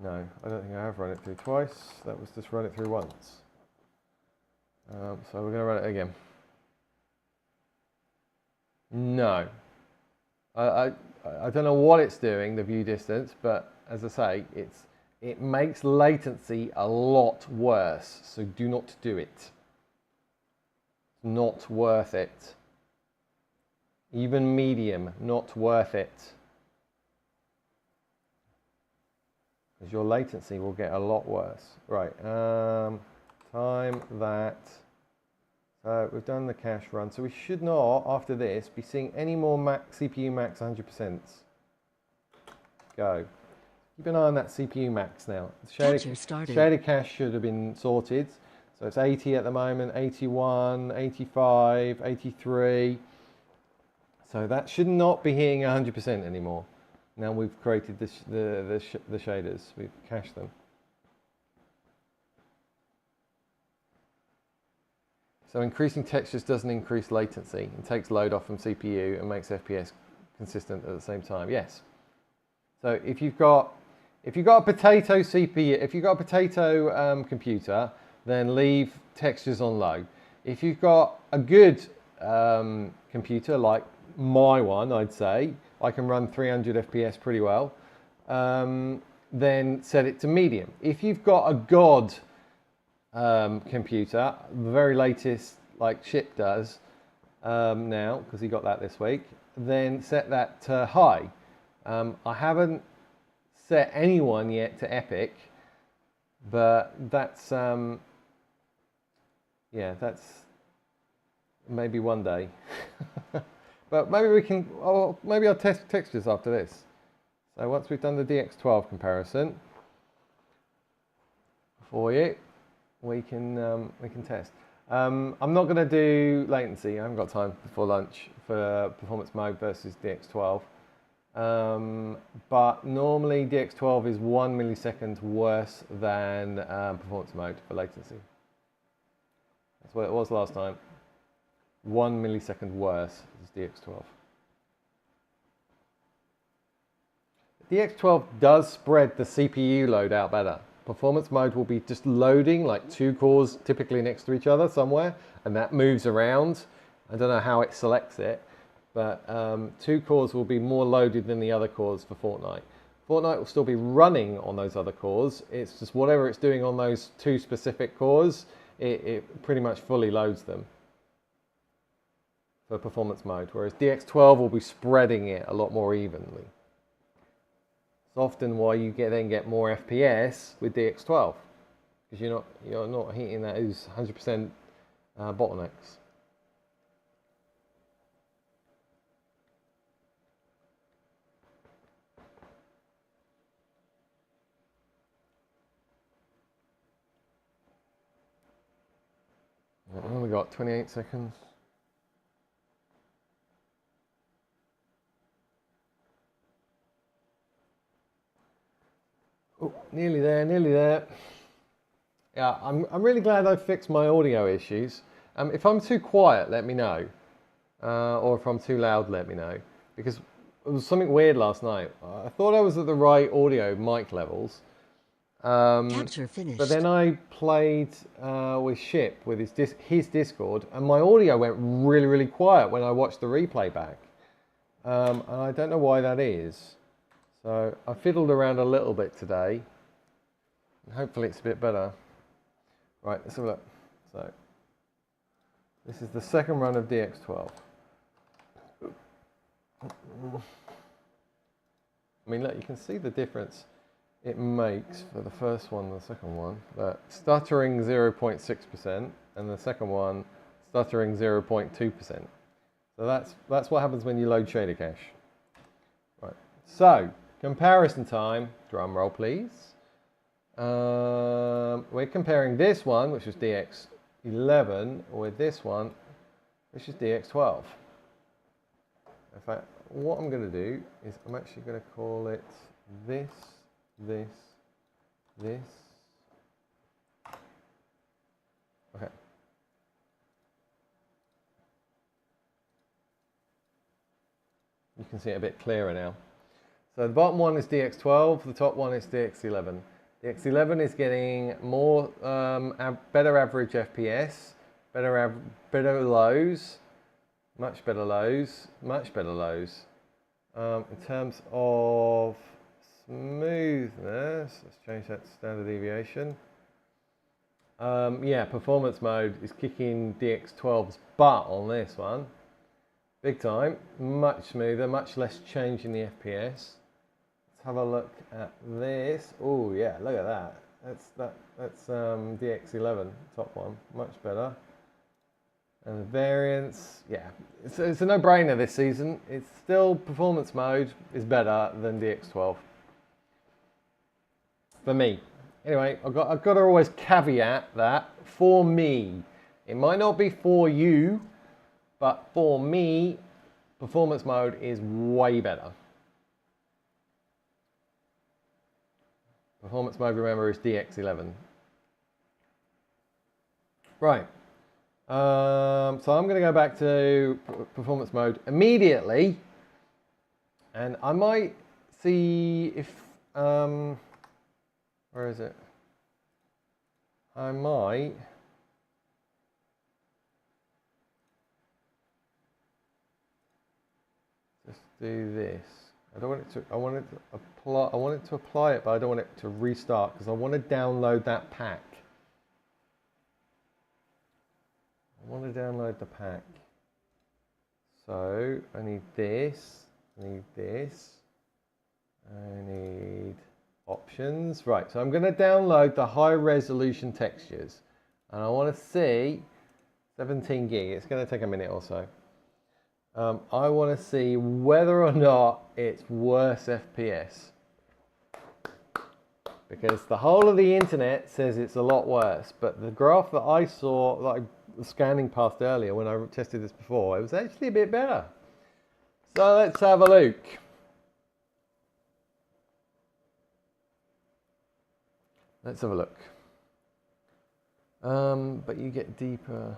No, I don't think I have run it through twice. That was just run it through once. So we're going to run it again. No. I don't know what it's doing, the view distance, but as I say, it makes latency a lot worse. So do not do it. It's not worth it. Even medium, not worth it. Because your latency will get a lot worse. Right, time that. So we've done the cache run. So we should not, after this, be seeing any more CPU max 100%. Go. Keep an eye on that CPU max now. Shaded cache should have been sorted. So it's 80 at the moment, 81, 85, 83. So that should not be hitting 100% anymore. Now we've created the shaders, we've cached them. So increasing textures doesn't increase latency. It takes load off from CPU and makes FPS consistent at the same time. Yes. So if you've got a potato CPU, if you've got a potato computer, then leave textures on low. If you've got a good computer like my one, I'd say, I can run 300 FPS pretty well, then set it to medium. If you've got a god computer, the very latest like Chip does now, because he got that this week, then set that to high. I haven't set anyone yet to Epic, but that's, yeah, that's maybe one day. But maybe we can, maybe I'll test textures after this. So once we've done the DX12 comparison for you, we can test. I'm not going to do latency. I haven't got time before lunch for performance mode versus DX12. But normally DX12 is 1 millisecond worse than performance mode for latency. That's what it was last time. 1 millisecond worse is DX12. DX12 does spread the CPU load out better. Performance mode will be just loading like 2 cores typically next to each other somewhere, and that moves around. I don't know how it selects it, but 2 cores will be more loaded than the other cores for Fortnite. Fortnite will still be running on those other cores. It's just whatever it's doing on those 2 specific cores, it pretty much fully loads them for performance mode, whereas DX12 will be spreading it a lot more evenly. It's often why you then get more FPS with DX12 because you're not hitting those 100% bottlenecks. We've only got 28 seconds. Oh, nearly there, nearly there. Yeah, I'm really glad I fixed my audio issues. If I'm too quiet, let me know. Or if I'm too loud, let me know. Because it was something weird last night. I thought I was at the right audio mic levels. Capture finished. But then I played with Ship with his Discord, and my audio went really, really quiet when I watched the replay back. And I don't know why that is. So I fiddled around a little bit today. And hopefully it's a bit better. Right, let's have a look. So this is the second run of DX12. I mean, look, you can see the difference it makes for the first one and the second one. That stuttering 0.6% and the second one stuttering 0.2%. So that's what happens when you load shader cache. Right. So comparison time. Drum roll, please. We're comparing this one, which was DX11, with this one, which is DX12. In fact, what I'm going to do is I'm actually going to call it this. Okay. You can see it a bit clearer now. So the bottom one is DX12, the top one is DX11. DX11 is getting more, better average FPS, better lows, much better lows. In terms of smoothness, let's change that to standard deviation. Yeah, performance mode is kicking DX12's butt on this one. Big time, much smoother, much less change in the FPS. Let's have a look at this. Oh yeah, look at that. That's DX11, top one, much better. And the variance, yeah, it's a no-brainer this season. It's still performance mode is better than DX12 for me. Anyway, I've got to always caveat that for me. It might not be for you, but for me, performance mode is way better. Performance mode, remember, is DX11. Right. So I'm going to go back to performance mode immediately, and I might see if where is it? I might just do this. I don't want it to. I want it to apply. I want it to apply it, but I don't want it to restart because I want to download that pack. I want to download the pack. So I need this. I need this. I need options. Right. So I'm going to download the high resolution textures, and I want to see 17 gig. It's going to take a minute or so. I want to see whether or not it's worse FPS. Because the whole of the internet says it's a lot worse, but the graph that I saw, that I was scanning past earlier when I tested this before, it was actually a bit better. So let's have a look. Let's have a look. But you get deeper.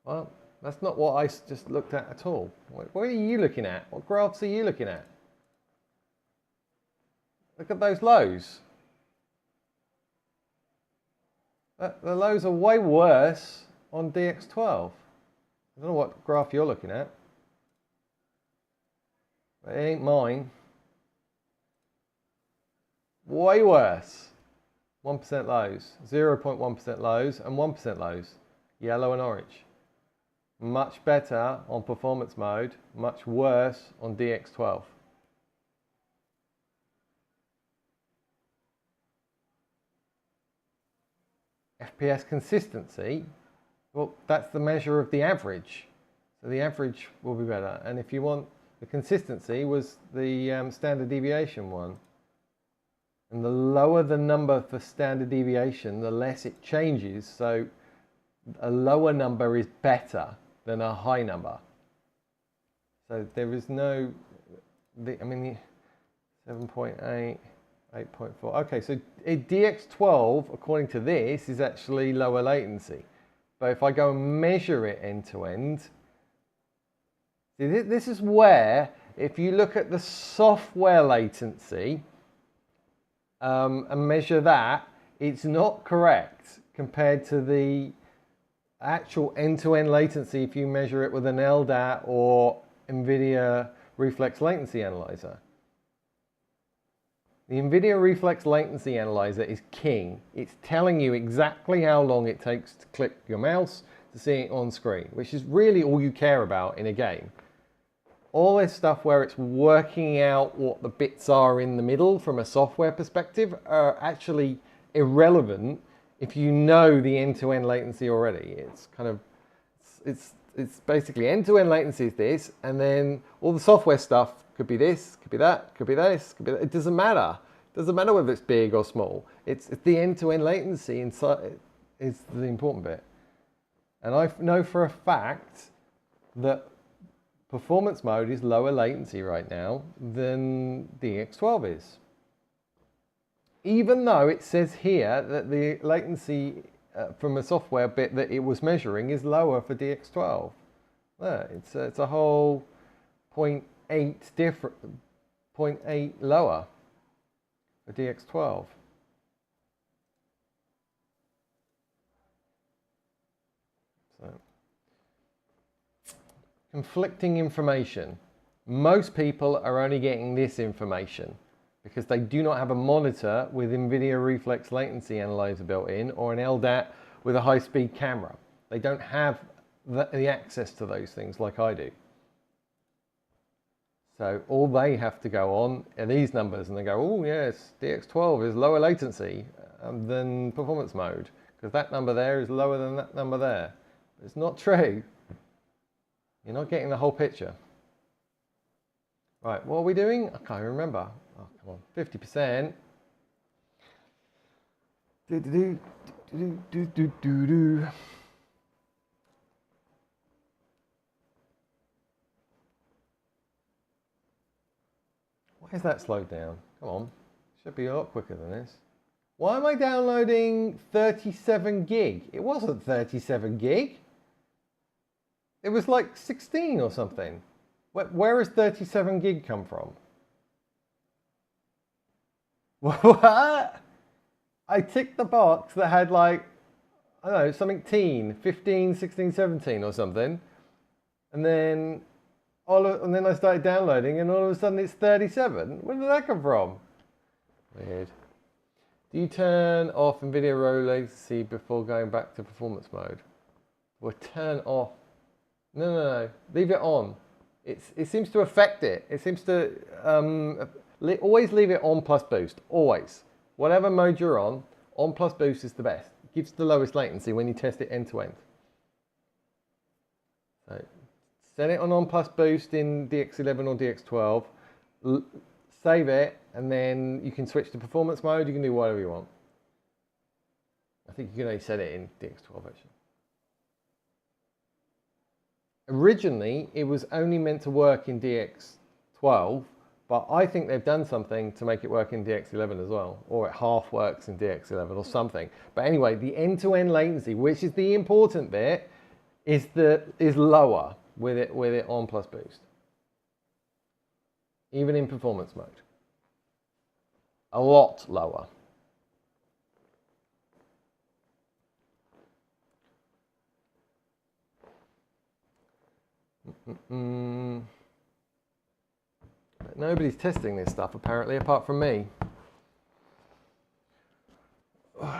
Well, that's not what I just looked at all. What are you looking at? What graphs are you looking at? Look at those lows. The lows are way worse on DX12. I don't know what graph you're looking at. But it ain't mine. Way worse. 1% lows, 0.1% lows, and 1% lows. Yellow and orange. much better on performance mode, much worse on DX12. FPS consistency, well, that's the measure of the average. So the average will be better. And if you want, the consistency was the standard deviation one. And the lower the number for standard deviation, the less it changes. So a lower number is better than a high number. So there is no, I mean, 7.8, 8.4. Okay, so DX12, according to this, is actually lower latency. But if I go and measure it end to end, see, this is where, if you look at the software latency and measure that, it's not correct compared to the actual end-to-end latency if you measure it with an LDAT or NVIDIA Reflex Latency Analyzer. The NVIDIA Reflex Latency Analyzer is king. It's telling you exactly how long it takes to click your mouse to see it on screen, which is really all you care about in a game. All this stuff where it's working out what the bits are in the middle from a software perspective are actually irrelevant if you know the end-to-end latency already. It's kind of, it's basically end-to-end latency is this, and then all the software stuff could be this, could be that, could be this, could be that. It doesn't matter. It doesn't matter whether it's big or small. It's the end-to-end latency inside is the important bit. And I know for a fact that performance mode is lower latency right now than DX12 is. Even though it says here that the latency from a software bit that it was measuring is lower for DX12. There, it's a whole 0.8 different, 0.8 lower for DX12. So, conflicting information. Most people are only getting this information because they do not have a monitor with NVIDIA Reflex Latency Analyzer built in or an LDAT with a high-speed camera. They don't have the access to those things like I do. So all they have to go on are these numbers and they go, oh yes, DX12 is lower latency than performance mode because that number there is lower than that number there. It's not true. You're not getting the whole picture. Right, what are we doing? I can't remember. Oh, come on, 50%. Why is that slowed down? Come on, should be a lot quicker than this. Why am I downloading 37 gig? It wasn't 37 gig. It was like 16 or something. Where has 37 gig come from? What? I ticked the box that had like, I don't know, something teen, 15, 16, 17 or something. And then I started downloading and all of a sudden it's 37. Where did that come from? Weird. Do you turn off NVIDIA row latency before going back to performance mode? Or turn off? No. Leave it on. It seems to affect it. It seems to always leave it on plus boost. Always. Whatever mode you're on plus boost is the best. It gives the lowest latency when you test it end to end. So set it on plus boost in DX11 or DX12. Save it, and then you can switch to performance mode. You can do whatever you want. I think you can only set it in DX12 actually. Originally, it was only meant to work in DX12, but I think they've done something to make it work in DX11 as well, or it half works in DX11 or something. But anyway, the end-to-end latency, which is the important bit, is lower with it on plus boost, even in performance mode. A lot lower. But nobody's testing this stuff apparently apart from me. Come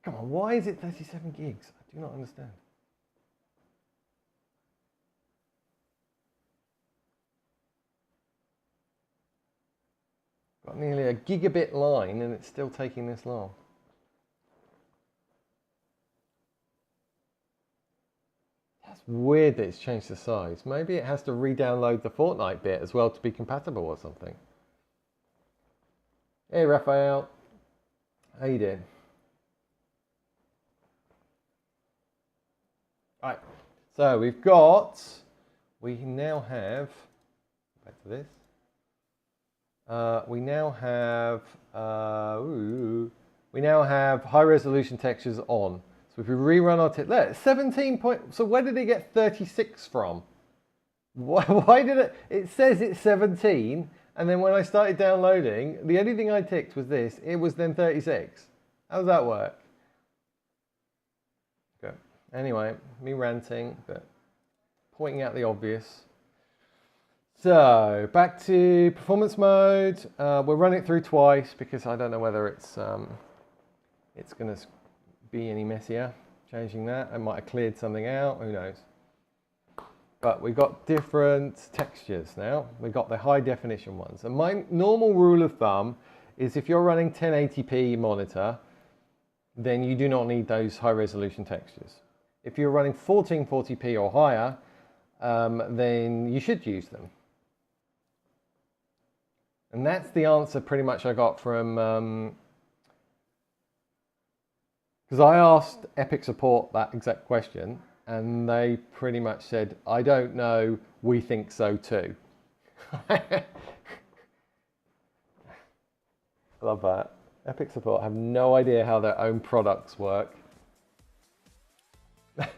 on, why is it 37 gigs? I do not understand. got nearly a gigabit line and it's still taking this long. That's weird that it's changed the size. Maybe it has to re-download the Fortnite bit as well to be compatible or something. Hey Raphael, how you doing? Right, so we now have, back to this. We now have high resolution textures on. So if we rerun our look, 17 point. So where did it get 36 from? Why did it? It says it's 17, and then when I started downloading, the only thing I ticked was this. It was then 36. How does that work? Okay. Anyway, me ranting, but pointing out the obvious. So back to performance mode. We'll run it through twice because I don't know whether it's going to be any messier. Changing that, I might have cleared something out. Who knows? But we've got different textures now. We've got the high definition ones. And my normal rule of thumb is if you're running 1080p monitor, then you do not need those high resolution textures. If you're running 1440p or higher, then you should use them. And that's the answer pretty much I got from, because I asked Epic Support that exact question, and they pretty much said, I don't know, we think so too. I love that. Epic Support have no idea how their own products work. This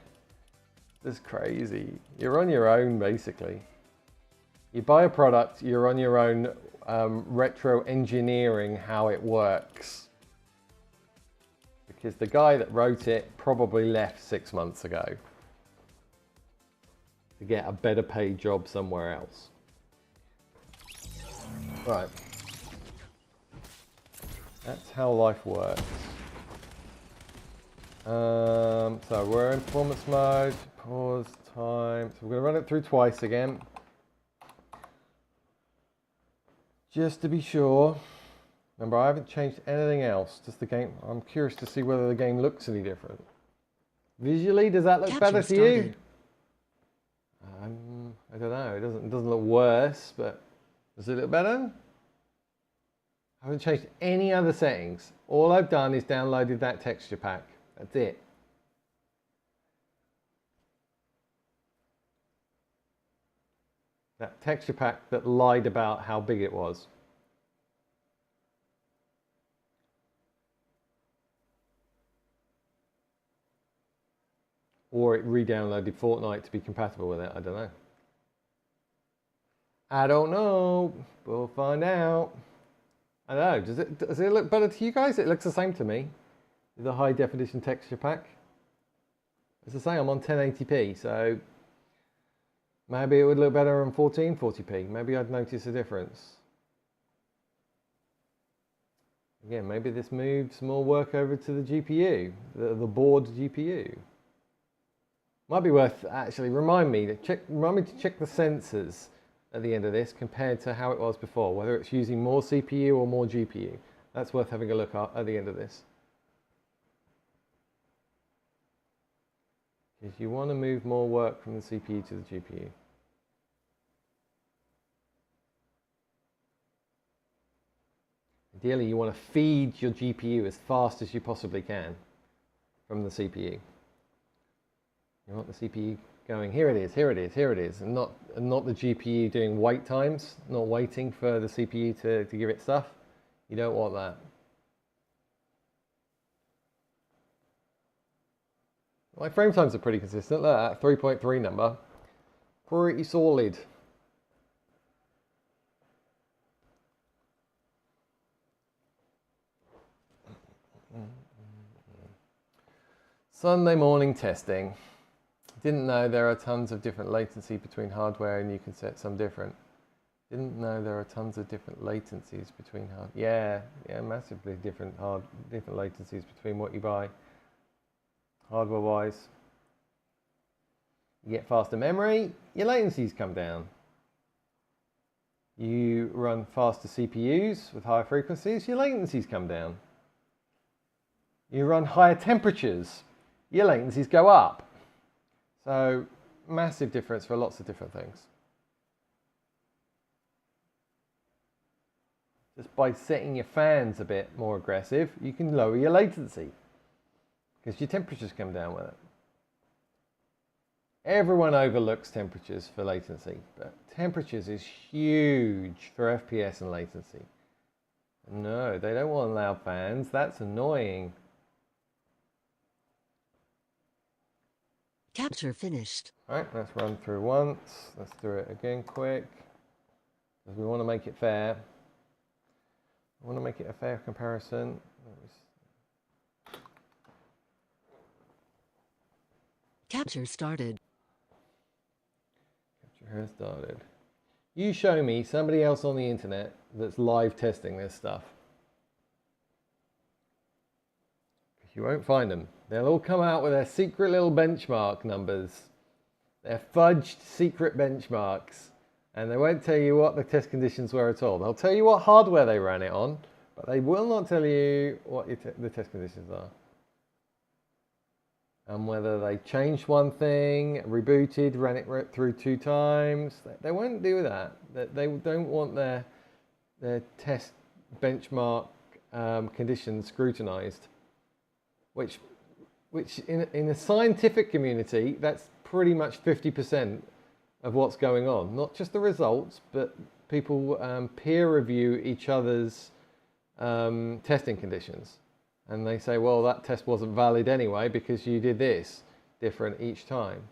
is crazy. You're on your own, basically. You buy a product, you're on your own retro engineering how it works. Because the guy that wrote it probably left 6 months ago to get a better paid job somewhere else. Right. That's how life works. So we're in performance mode, pause time. So we're going to run it through twice again. Just to be sure. Remember, I haven't changed anything else, just the game. I'm curious to see whether the game looks any different. Visually, does that look better to you? I don't know, it doesn't look worse, but does it look better? I haven't changed any other settings. All I've done is downloaded that texture pack. That's it. That texture pack that lied about how big it was. Or it re-downloaded Fortnite to be compatible with it. I don't know. I don't know. We'll find out. I don't know. Does it look better to you guys? It looks the same to me. The high definition texture pack. As I say, I'm on 1080p, so maybe it would look better on 1440p. Maybe I'd notice a difference. Again, maybe this moves more work over to the GPU, the board GPU. Might be worth actually remind me to check the sensors at the end of this compared to how it was before, whether it's using more CPU or more GPU. That's worth having a look at the end of this. Because you want to move more work from the CPU to the GPU. Ideally, you want to feed your GPU as fast as you possibly can from the CPU. You want the CPU going, here it is, here it is, here it is, and not the GPU doing wait times, not waiting for the CPU to give it stuff. You don't want that. My frame times are pretty consistent. Look at that 3.3 number. Pretty solid. Sunday morning testing. Didn't know there are tons of different latency between hardware and you can set some different. Didn't know there are tons of different latencies between yeah, massively different latencies between what you buy hardware wise. You get faster memory, your latencies come down. you run faster CPUs with higher frequencies, your latencies come down. You run higher temperatures, your latencies go up. So massive difference for lots of different things. Just by setting your fans a bit more aggressive, you can lower your latency because your temperatures come down with it. Everyone overlooks temperatures for latency, but temperatures is huge for FPS and latency. No, they don't want loud fans. That's annoying. Capture finished. All right, let's run through once. Let's do it again quick because we want to make it fair. I want to make it a fair comparison. Capture started. Capture has started. You show me somebody else on the internet that's live testing this stuff. You won't find them. They'll all come out with their secret little benchmark numbers. Their fudged secret benchmarks. And they won't tell you what the test conditions were at all. They'll tell you what hardware they ran it on, but they will not tell you what the test conditions are. And whether they changed one thing, rebooted, ran it through 2 times. They won't do that. They don't want their test benchmark conditions scrutinized. Which in a scientific community, that's pretty much 50% of what's going on. Not just the results, but people peer review each other's testing conditions. And they say, well, that test wasn't valid anyway because you did this different each time.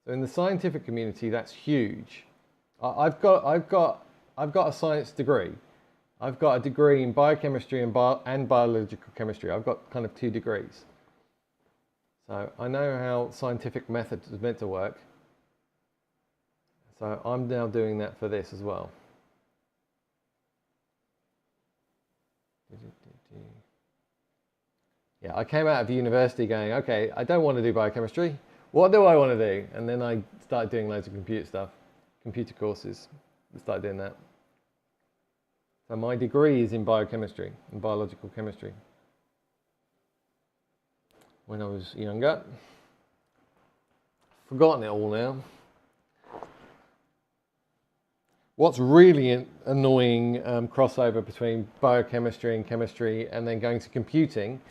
So in the scientific community, that's huge. I've got a science degree. I've got a degree in biochemistry and biological chemistry. I've got kind of 2 degrees. So I know how scientific method is meant to work. So I'm now doing that for this as well. Yeah, I came out of university going, okay, I don't want to do biochemistry. What do I want to do? And then I started doing loads of computer stuff, computer courses. I started doing that. So my degree is in biochemistry and biological chemistry. When I was younger. Forgotten it all now. What's really annoying crossover between biochemistry and chemistry and then going to computing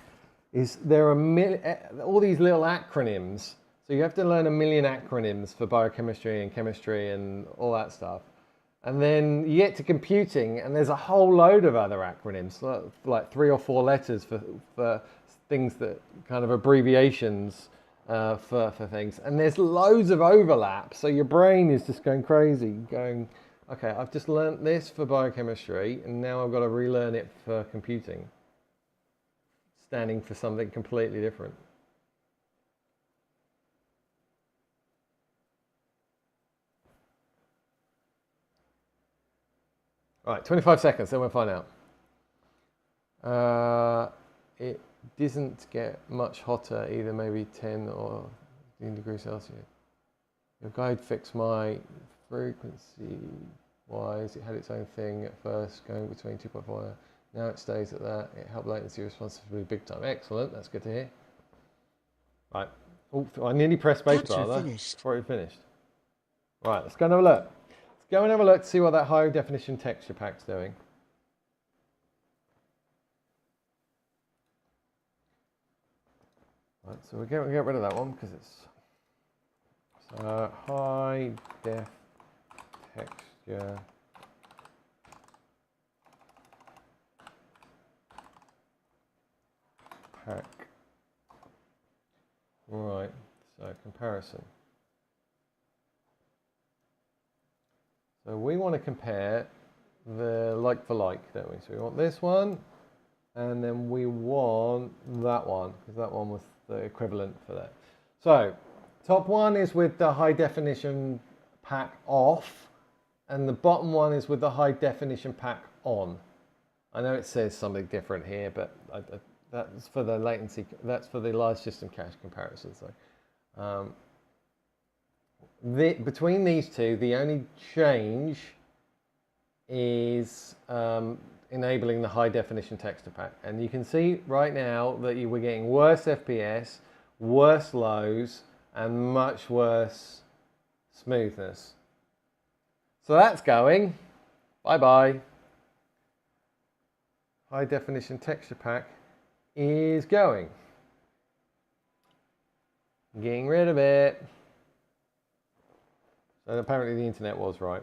is there are all these little acronyms. So you have to learn a million acronyms for biochemistry and chemistry and all that stuff. And then you get to computing and there's a whole load of other acronyms, like 3 or 4 letters for things that kind of abbreviations for things. And there's loads of overlap. So your brain is just going crazy, going, okay, I've just learnt this for biochemistry and now I've got to relearn it for computing, standing for something completely different. All right, 25 seconds, then we'll find out. It doesn't get much hotter, either maybe 10 or 15 degrees Celsius. Your guide fixed my frequency-wise. It had its own thing at first, going between 2.4. Now it stays at that. It helped latency responsibly big time. Excellent, that's good to hear. Right, oh, I nearly pressed spacebar there before it finished. Right, let's go and have a look. Let's go and have a look to see what that high definition texture pack's doing. Right, so we get rid of that one because it's high def texture pack. Right, so comparison. So we want to compare the like for like, don't we? So we want this one, and then we want that one, because that one was the equivalent for that. So top one is with the high definition pack off, and the bottom one is with the high definition pack on. I know it says something different here, but that's for the latency, that's for the large system cache comparison. So between these two, the only change is enabling the high definition texture pack. And you can see right now that we're getting worse FPS, worse lows, and much worse smoothness. So that's going. Bye-bye. High definition texture pack is going. Getting rid of it. So apparently the internet was right.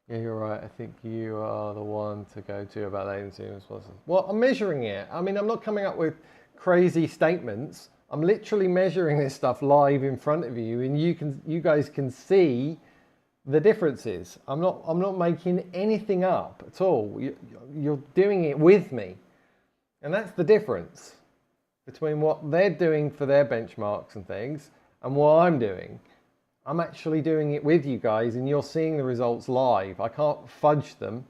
Yeah, you're right. I think you are the one to go to about latency. Well, I'm measuring it. I mean, I'm not coming up with crazy statements. I'm literally measuring this stuff live in front of you, and you guys can see the differences. I'm not making anything up at all. You're doing it with me, and that's the difference between what they're doing for their benchmarks and things and what I'm doing. I'm actually doing it with you guys, and you're seeing the results live. I can't fudge them.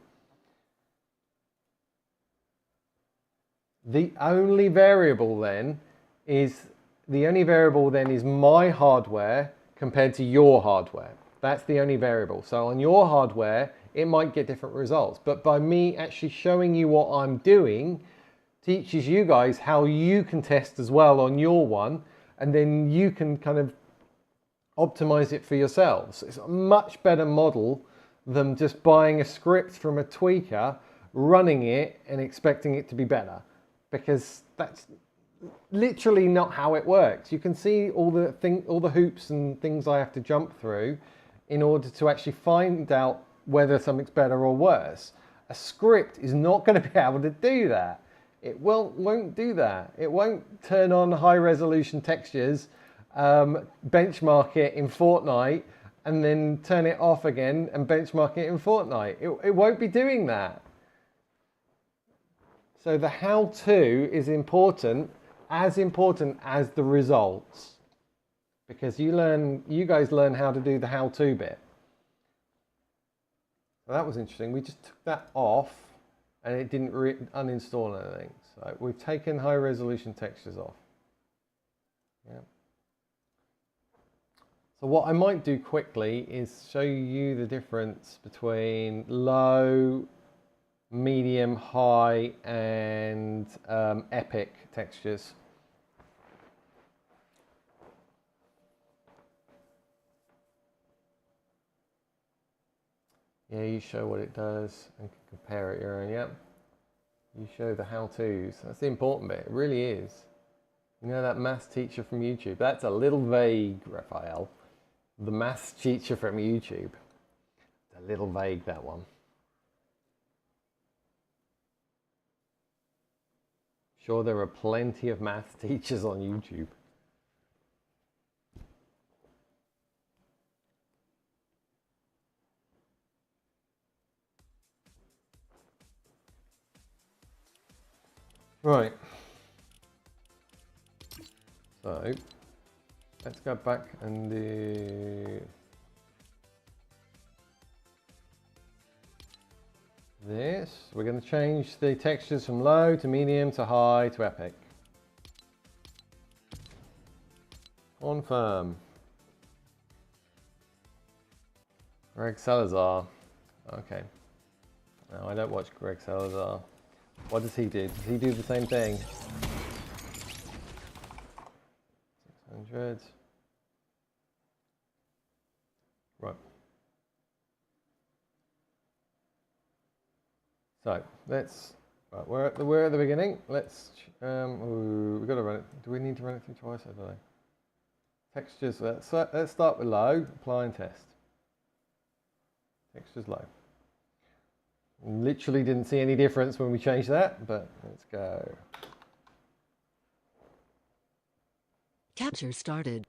The only variable then is my hardware compared to your hardware. That's the only variable. So on your hardware, it might get different results. But by me actually showing you what I'm doing, teaches you guys how you can test as well on your one, and then you can kind of optimize it for yourselves. It's a much better model than just buying a script from a tweaker, running it and expecting it to be better, because that's literally not how it works. You can see all the hoops and things I have to jump through in order to actually find out whether something's better or worse. A script is not going to be able to do that. It won't do that. It won't turn on high resolution textures, benchmark it in Fortnite, and then turn it off again and benchmark it in Fortnite. It won't be doing that. So the how-to is important as the results, because you guys learn how to do the how-to bit. So that was interesting. We just took that off and it didn't uninstall anything. So we've taken high resolution textures off. Yeah. So what I might do quickly is show you the difference between low, medium, high, and epic textures. Yeah, you show what it does and compare it your own. Yeah, you show the how-tos. That's the important bit. It really is. You know that maths teacher from YouTube? That's a little vague, Raphael. The maths teacher from YouTube. It's a little vague, that one. Sure, there are plenty of maths teachers on YouTube. Right. So, let's go back and do this. We're going to change the textures from low to medium to high to epic. Confirm. Greg Salazar. Okay. No, I don't watch Greg Salazar. What does he do? Does he do the same thing? 600. Right. So let's. Right, we're at the beginning. Let's. We've got to run it. Do we need to run it through twice? I don't know. Textures. Let's start with low. Apply and test. Textures low. Literally didn't see any difference when we changed that, but let's go. Capture started.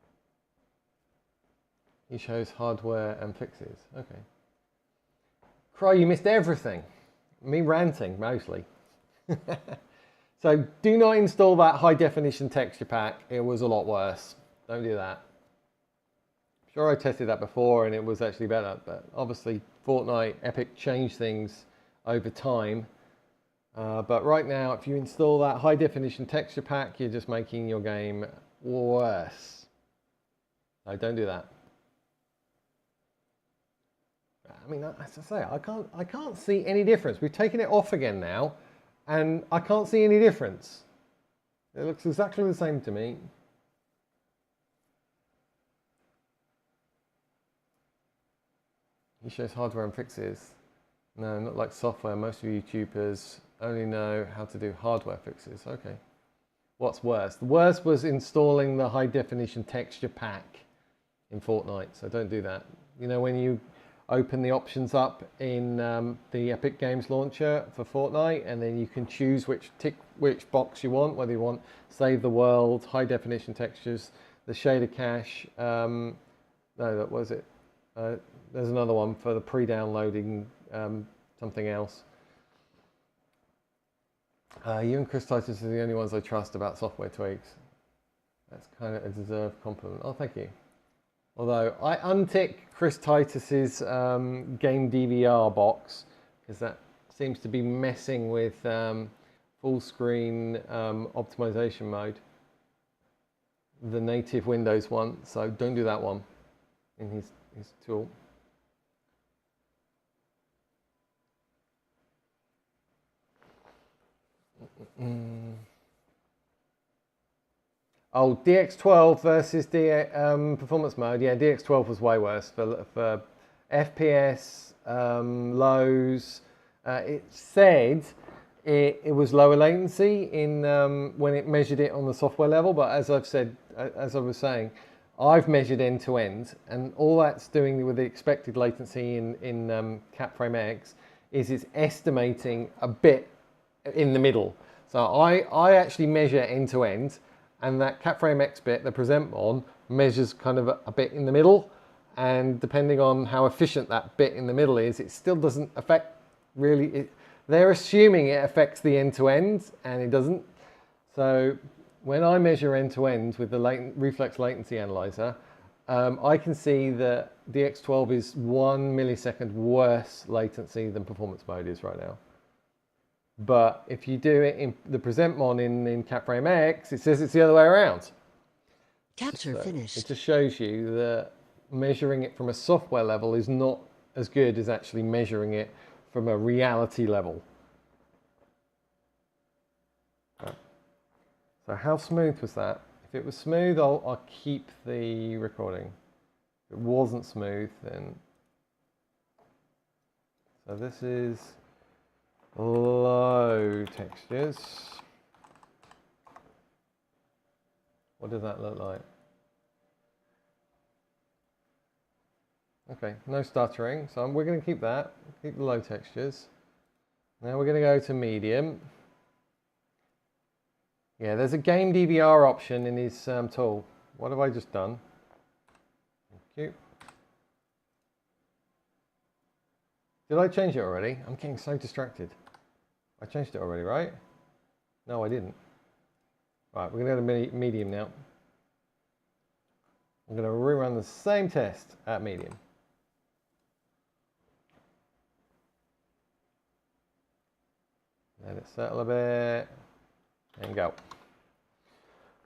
He shows hardware and fixes. Okay. Cry, you missed everything. Me ranting, mostly. So do not install that high definition texture pack. It was a lot worse. Don't do that. I'm sure I tested that before and it was actually better, but obviously Fortnite Epic changed things over time, but right now if you install that high definition texture pack, you're just making your game worse. No, don't do that. I mean, as I say, I can't see any difference. We've taken it off again now, and I can't see any difference. It looks exactly the same to me. He shows hardware and fixes. No, not like software. Most of YouTubers only know how to do hardware fixes. Okay. What's worse? The worst was installing the high definition texture pack in Fortnite. So don't do that. You know, when you open the options up in the Epic Games launcher for Fortnite, and then you can choose which box you want, whether you want save the world, high definition textures, the shader cache. No, that was it. There's another one for the pre-downloading something else. You and Chris Titus are the only ones I trust about software tweaks. That's kind of a deserved compliment. Oh, thank you. Although I untick Chris Titus's game DVR box because that seems to be messing with full screen optimization mode. The native Windows one, so don't do that one in his tool. Oh, DX12 versus performance mode. Yeah, DX12 was way worse for FPS lows. It said it was lower latency in when it measured it on the software level, but as I've said, as I was saying, I've measured end to end, and all that's doing with the expected latency in CapFrameX is it's estimating a bit in the middle. So I actually measure end to end, and that CapFrameX bit, the present one, measures kind of a bit in the middle, and depending on how efficient that bit in the middle is, it still doesn't affect really. They're assuming it affects the end to end, and it doesn't. So when I measure end to end with the reflex latency analyzer, I can see that DX12 is 1 millisecond worse latency than performance mode is right now. But if you do it in the present mon in CapFrameX, it says it's the other way around. Capture So finished. it just shows you that measuring it from a software level is not as good as actually measuring it from a reality level. Right. So how smooth was that? If it was smooth, I'll keep the recording. If it wasn't smooth, then... So this is low textures. What does that look like? Okay, no stuttering, so we're going to keep that, keep the low textures. Now we're going to go to medium. Yeah, there's a game DVR option in his tool. What have I just done? Thank you. Did I change it already? I'm getting so distracted. I changed it already, right? No, I didn't. Right, we're going to go to medium now. I'm going to rerun the same test at medium. Let it settle a bit, and go.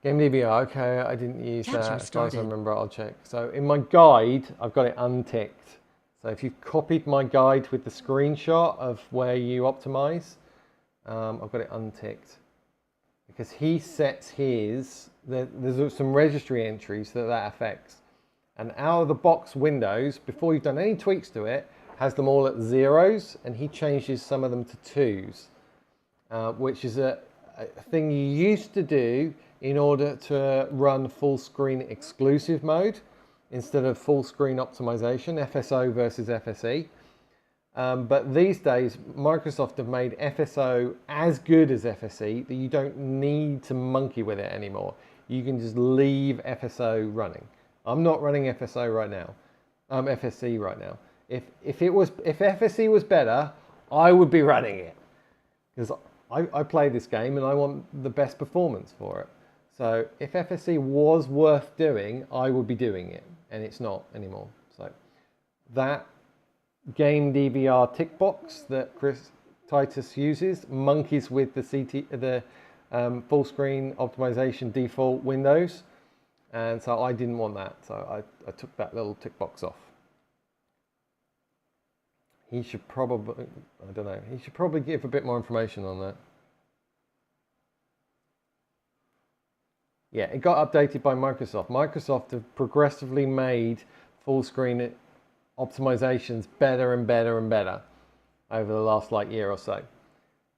Game DVR, okay, I didn't use Capture that. As far as I started. remember, I'll check. So in my guide, I've got it unticked. So if you've copied my guide with the screenshot of where you optimize, I've got it unticked. Because he sets his, there's some registry entries that affects. And out of the box Windows, before you've done any tweaks to it, has them all at zeros, and he changes some of them to twos. Which is a thing you used to do in order to run full screen exclusive mode instead of full screen optimization, FSO versus FSE. But these days, Microsoft have made FSO as good as FSE that you don't need to monkey with it anymore. You can just leave FSO running. I'm not running FSO right now. FSE right now. If FSE was better, I would be running it because I play this game and I want the best performance for it. So if FSE was worth doing, I would be doing it, and it's not anymore. So that game DVR tick box that Chris Titus uses monkeys with the full screen optimization default Windows, And so I didn't want that, so I took that little tick box off. He should probably, I don't know, he should probably give a bit more information on that. Yeah, it got updated by Microsoft. Microsoft have progressively made full screen optimizations better and better and better over the last like year or so,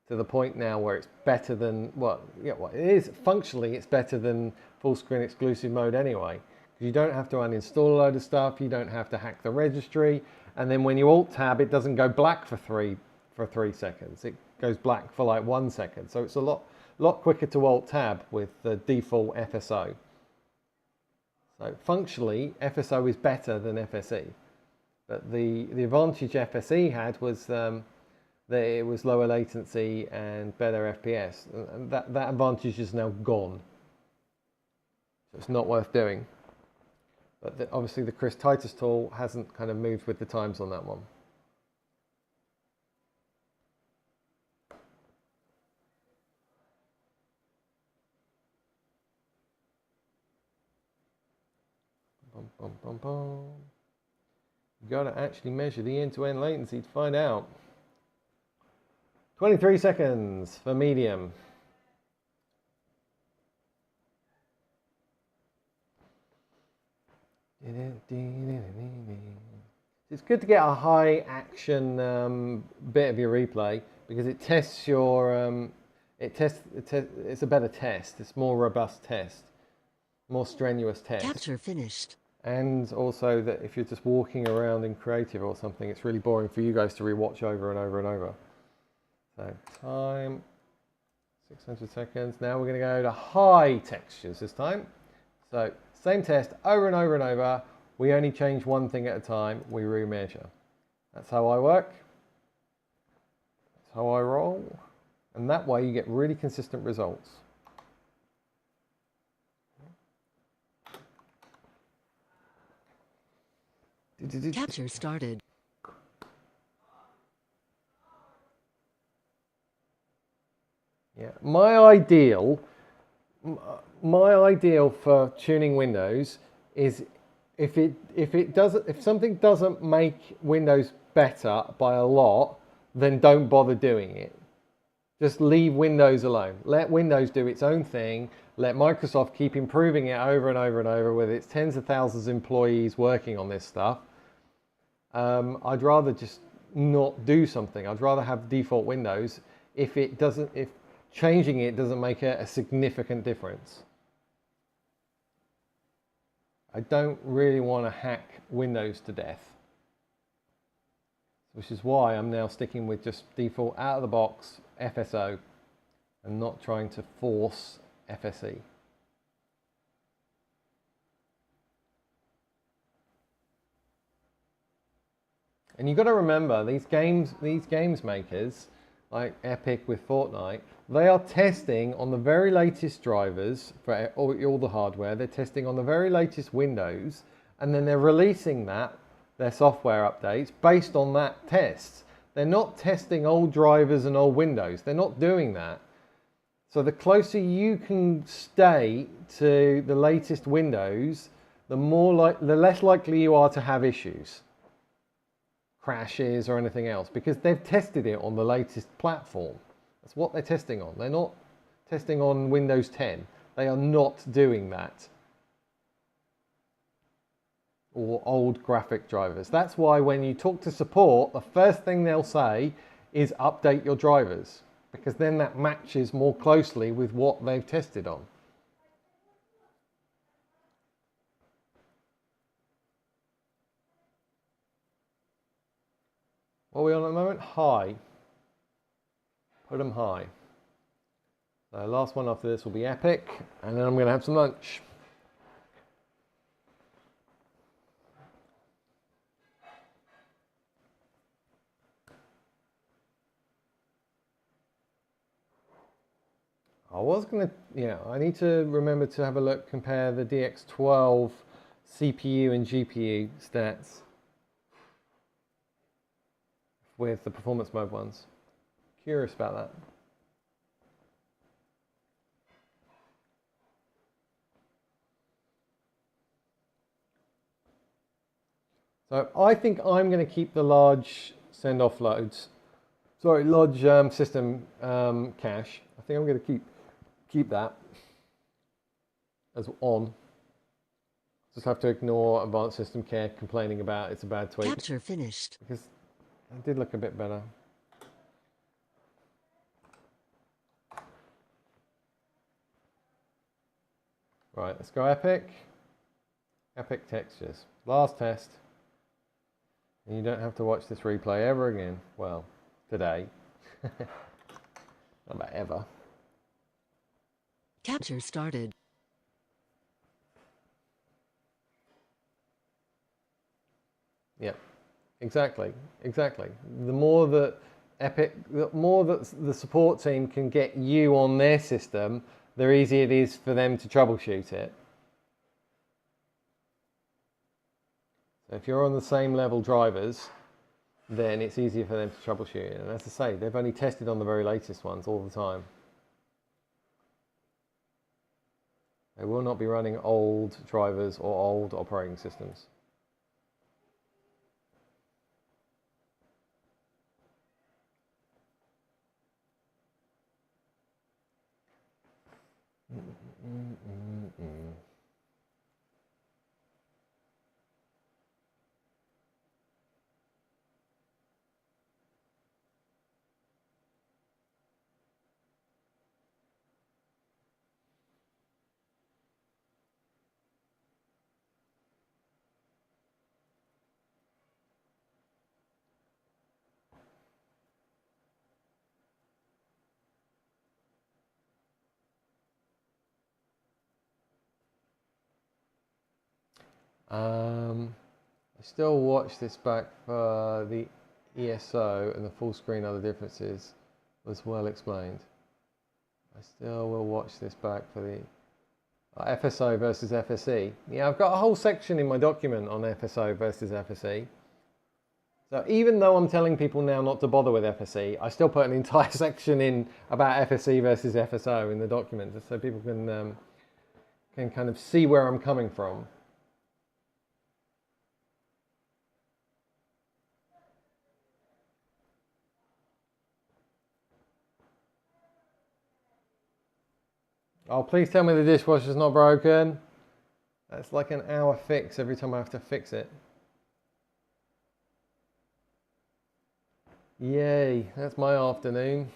to the point now where it's better than, well, yeah, well, it is functionally, it's better than full screen exclusive mode anyway. You don't have to uninstall a load of stuff, you don't have to hack the registry, and then when you alt tab, it doesn't go black for 3 seconds. It goes black for like 1 second. So it's a lot quicker to alt tab with the default FSO. So functionally, FSO is better than FSE. But the advantage FSE had was that it was lower latency and better FPS. And that advantage is now gone. So it's not worth doing. But obviously the Chris Titus tool hasn't kind of moved with the times on that one. Bum, bum, bum, bum. You've got to actually measure the end-to-end latency to find out. 23 seconds for medium. It's good to get a high action bit of your replay because it tests your it's a better test. It's more robust test, more strenuous test. Capture finished. And also that if you're just walking around in creative or something, it's really boring for you guys to rewatch over and over and over. So time 600 seconds. Now we're going to go to high textures this time. So same test over and over and over. We only change one thing at a time. We remeasure. That's how I work. That's how I roll. And that way you get really consistent results. Capture started. Yeah, my ideal for tuning Windows is if something doesn't make Windows better by a lot, then don't bother doing it. Just leave Windows alone. Let Windows do its own thing. Let Microsoft keep improving it over and over and over with its tens of thousands of employees working on this stuff. I'd rather just not do something. I'd rather have default Windows if changing it doesn't make a significant difference. I don't really want to hack Windows to death, which is why I'm now sticking with just default out of the box FSO and not trying to force FSE. And you've got to remember, these games makers, like Epic with Fortnite, they are testing on the very latest drivers for all the hardware. They're testing on the very latest Windows, and then they're releasing their software updates based on that test. They're not testing old drivers and old Windows. They're not doing that. So the closer you can stay to the latest Windows, the less likely you are to have issues, crashes or anything else, because they've tested it on the latest platform. That's what they're testing on. They're not testing on Windows 10. They are not doing that. Or old graphic drivers. That's why when you talk to support, the first thing they'll say is update your drivers, because then that matches more closely with what they've tested on. What are we on at the moment? High. Put them high. So last one after this will be Epic, and then I'm going to have some lunch. I was going to, yeah, I need to remember to have a look, compare the DX12 CPU and GPU stats with the performance mode ones. Curious about that. So I think I'm going to keep the large send-off loads. Sorry, large system cache. I think I'm going to keep that as on. Just have to ignore advanced system care complaining about it's a bad tweak. Capture finished. Because it did look a bit better. Right, let's go Epic. Epic textures. Last test. And you don't have to watch this replay ever again. Well, today. Not about ever. Capture started. Yep, exactly. The more that the support team can get you on their system, the easier it is for them to troubleshoot it. So if you're on the same level drivers, then it's easier for them to troubleshoot it. And as I say, they've only tested on the very latest ones all the time. They will not be running old drivers or old operating systems. I still watch this back for the ESO, and the full screen other differences was well explained. I still will watch this back for the FSO versus FSE. Yeah, I've got a whole section in my document on FSO versus FSE. So even though I'm telling people now not to bother with FSE, I still put an entire section in about FSE versus FSO in the document, just so people can kind of see where I'm coming from. Oh, please tell me the dishwasher's not broken. That's like an hour fix every time I have to fix it. Yay, that's my afternoon.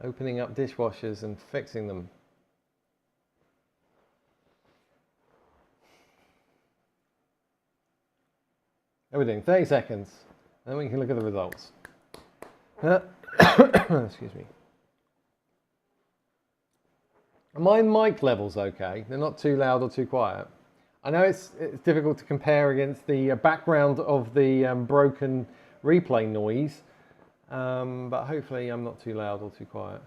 Opening up dishwashers and fixing them. We're doing 30 seconds, then we can look at the results. Excuse me. Are my mic levels okay? They're not too loud or too quiet. I know it's difficult to compare against the background of the broken replay noise, but hopefully I'm not too loud or too quiet.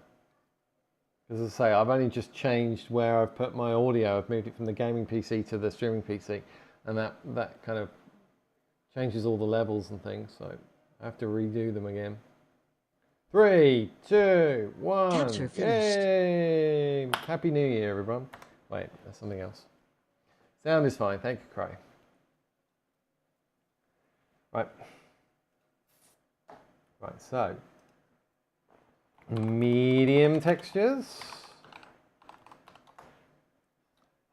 As I say, I've only just changed where I've put my audio. I've moved it from the gaming PC to the streaming PC, and that kind of changes all the levels and things, so I have to redo them again. 3, 2, 1. Capture finished. Yay! Happy New Year, everyone. Wait, that's something else. Sound is fine. Thank you, Cray. Right. Right, so medium textures,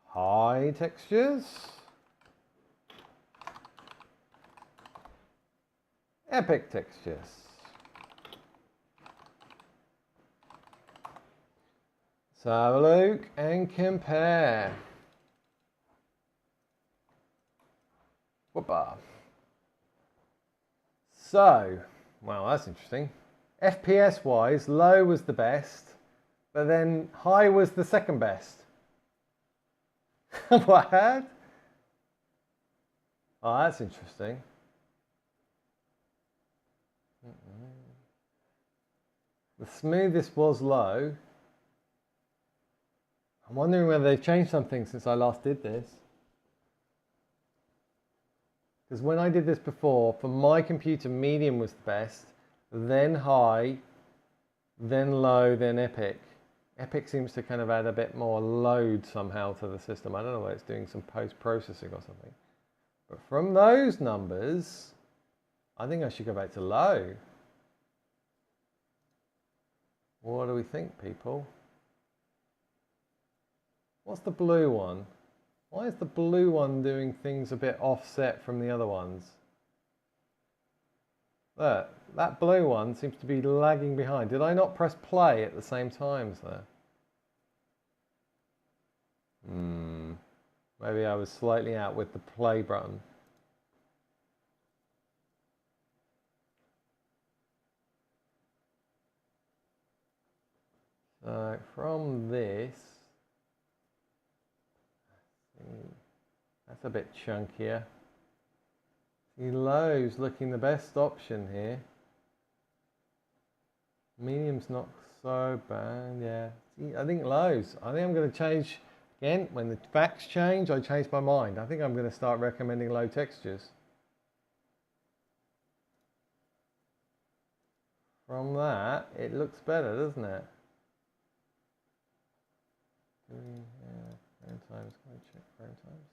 high textures, epic textures. So have a look and compare. Whoopa. So, well, that's interesting. FPS wise, low was the best, but then high was the second best. What? Oh, that's interesting. The smoothest was low. I'm wondering whether they've changed something since I last did this. Because when I did this before, for my computer, medium was the best, then high, then low, then epic. Epic seems to kind of add a bit more load somehow to the system. I don't know whether it's doing some post-processing or something. But from those numbers, I think I should go back to low. What do we think, people? What's the blue one? Why is the blue one doing things a bit offset from the other ones? Look, that blue one seems to be lagging behind. Did I not press play at the same time as there? Maybe I was slightly out with the play button. So from this, that's a bit chunkier. See, low's looking the best option here. Medium's not so bad, yeah. See, I think lows. I think I'm going to change, again, when the facts change, I change my mind. I think I'm going to start recommending low textures. From that, it looks better, doesn't it? Frame times, can I check frame times?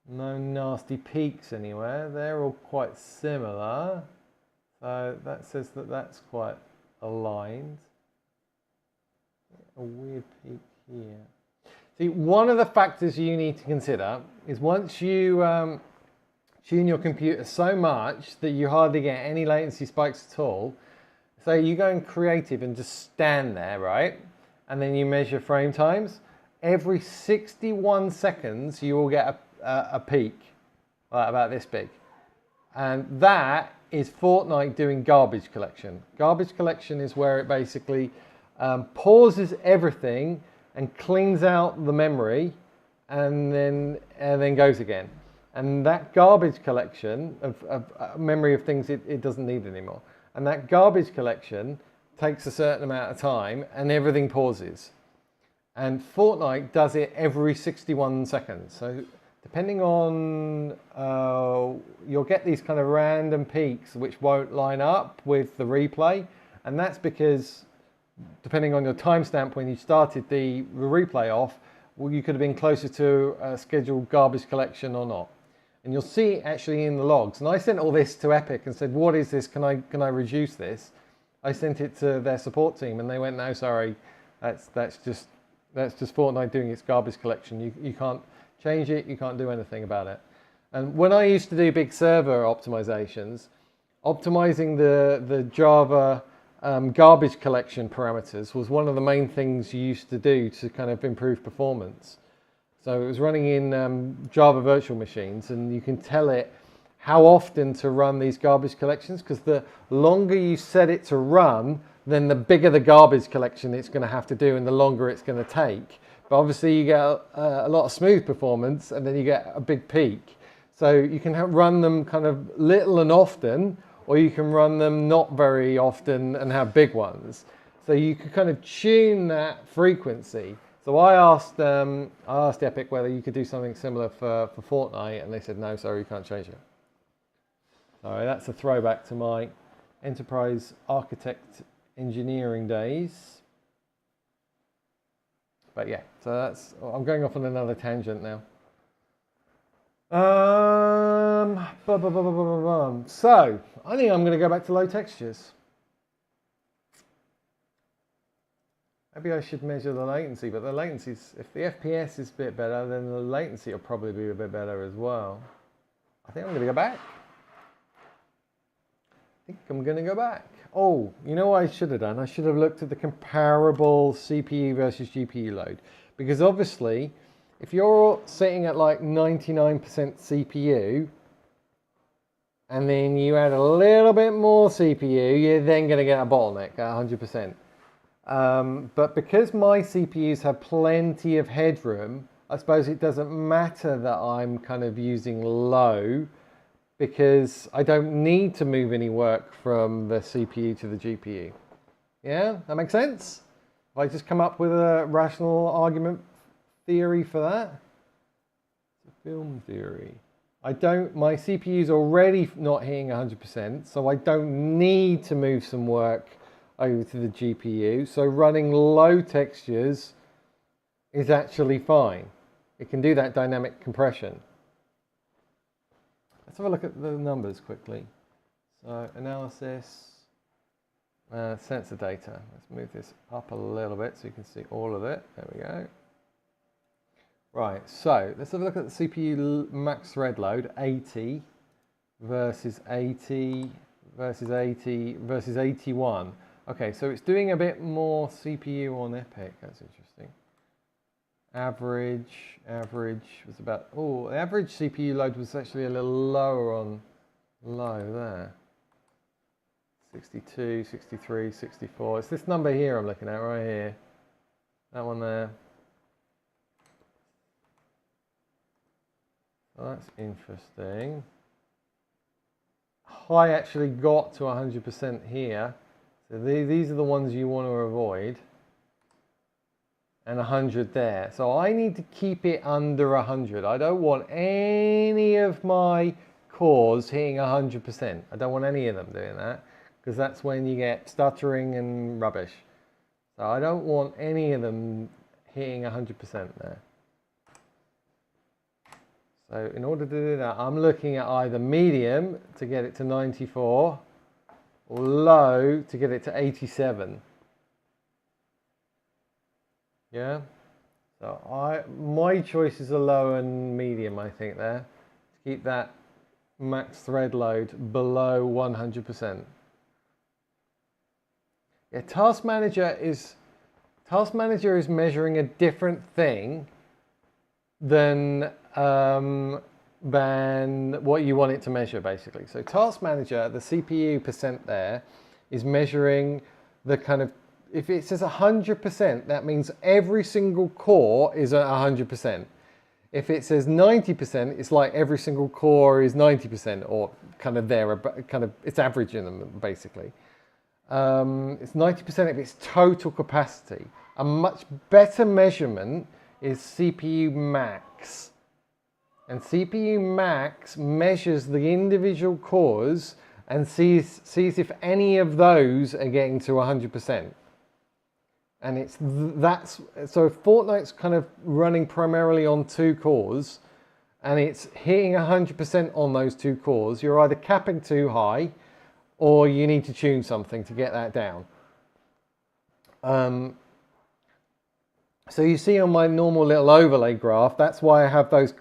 No nasty peaks anywhere. They're all quite similar. So that says that that's quite aligned. A weird peak here. See, one of the factors you need to consider is once you tune your computer so much that you hardly get any latency spikes at all. So you go in creative and just stand there, right? And then you measure frame times. Every 61 seconds, you will get a peak, like about this big. And that is Fortnite doing garbage collection. Garbage collection is where it basically pauses everything and cleans out the memory and then goes again. And that garbage collection of memory of things it doesn't need anymore. And that garbage collection takes a certain amount of time and everything pauses. And Fortnite does it every 61 seconds. So depending on, you'll get these kind of random peaks which won't line up with the replay. And that's because depending on your timestamp when you started the replay off, well, you could have been closer to a scheduled garbage collection or not. And you'll see it actually in the logs. And I sent all this to Epic and said, what is this? Can I reduce this? I sent it to their support team and they went, no, sorry, that's just Fortnite doing its garbage collection. You can't change it, you can't do anything about it. And when I used to do big server optimizations, optimizing the Java garbage collection parameters was one of the main things you used to do to kind of improve performance. So it was running in Java virtual machines, and you can tell it how often to run these garbage collections, because the longer you set it to run, then the bigger the garbage collection it's going to have to do and the longer it's going to take. But obviously you get a lot of smooth performance and then you get a big peak. So you can run them kind of little and often, or you can run them not very often and have big ones. So you could kind of tune that frequency. So I asked Epic whether you could do something similar for Fortnite, and they said, no, sorry, you can't change it. Sorry, that's a throwback to my enterprise architect engineering days. But yeah, so that's, I'm going off on another tangent now. So I think I'm going to go back to low textures. Maybe I should measure the latency, but the latency, if the FPS is a bit better, then the latency will probably be a bit better as well. I think I'm going to go back. Oh, you know what I should have done? I should have looked at the comparable CPU versus GPU load. Because obviously, if you're sitting at like 99% CPU, and then you add a little bit more CPU, you're then going to get a bottleneck at 100%. But because my CPUs have plenty of headroom, I suppose it doesn't matter that I'm kind of using low, because I don't need to move any work from the CPU to the GPU. Yeah, that makes sense? If I just come up with a rational argument theory for that. It's a film theory. My CPU's already not hitting 100%, so I don't need to move some work over to the GPU. So running low textures is actually fine. It can do that dynamic compression. Let's have a look at the numbers quickly. So analysis, sensor data. Let's move this up a little bit so you can see all of it. There we go. Right, so let's have a look at the CPU max thread load, 80 versus 80 versus 80 versus 81. Okay, so it's doing a bit more CPU on Epic. That's interesting. Average was about, oh, the average CPU load was actually a little lower on low there. 62, 63, 64. It's this number here I'm looking at right here. That one there. So that's interesting. High actually got to 100% here. So these are the ones you want to avoid. And 100 there. So I need to keep it under 100. I don't want any of my cores hitting 100%. I don't want any of them doing that, because that's when you get stuttering and rubbish. So I don't want any of them hitting 100% there. So in order to do that, I'm looking at either medium to get it to 94 or low to get it to 87. Yeah? So my choices are low and medium, I think, there. To keep that max thread load below 100%. Yeah, Task Manager is measuring a different thing than what you want it to measure, basically. So Task Manager, the CPU percent there, is measuring the kind of, if it says 100%, that means every single core is at 100%. If it says 90%, it's like every single core is 90%, or kind of there, kind of, it's averaging them, basically. It's 90% of its total capacity. A much better measurement is CPU max. And CPU max measures the individual cores and sees if any of those are getting to 100%. And so Fortnite's kind of running primarily on 2 cores, and it's hitting 100% on those 2 cores. You're either capping too high, or you need to tune something to get that down. So you see on my normal little overlay graph, that's why I have those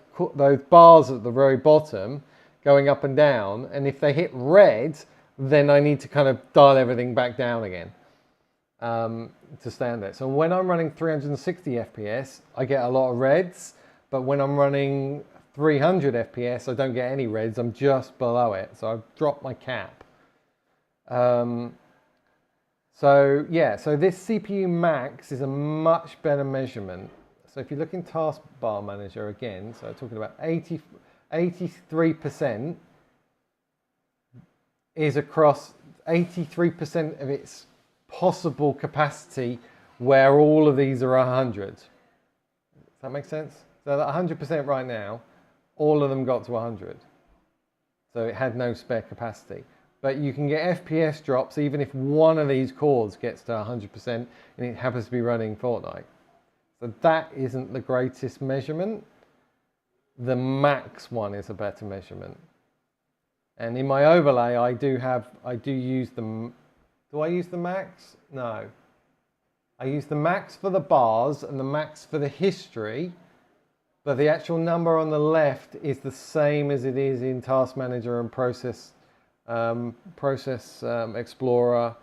bars at the very bottom going up and down. And if they hit red, then I need to kind of dial everything back down again to stand there. So when I'm running 360 FPS, I get a lot of reds. But when I'm running 300 FPS, I don't get any reds. I'm just below it. So I've dropped my cap. So yeah, so this CPU max is a much better measurement. So if you look in Taskbar Manager again, so talking about 83% is across 83% of its possible capacity, where all of these are 100. Does that make sense? So that 100% right now, all of them got to 100. So it had no spare capacity. But you can get FPS drops even if one of these cores gets to 100% and it happens to be running Fortnite. So that isn't the greatest measurement. The max one is a better measurement. And in my overlay, I do use the, do I use the max? No. I use the max for the bars and the max for the history, but the actual number on the left is the same as it is in Task Manager and Process Explorer,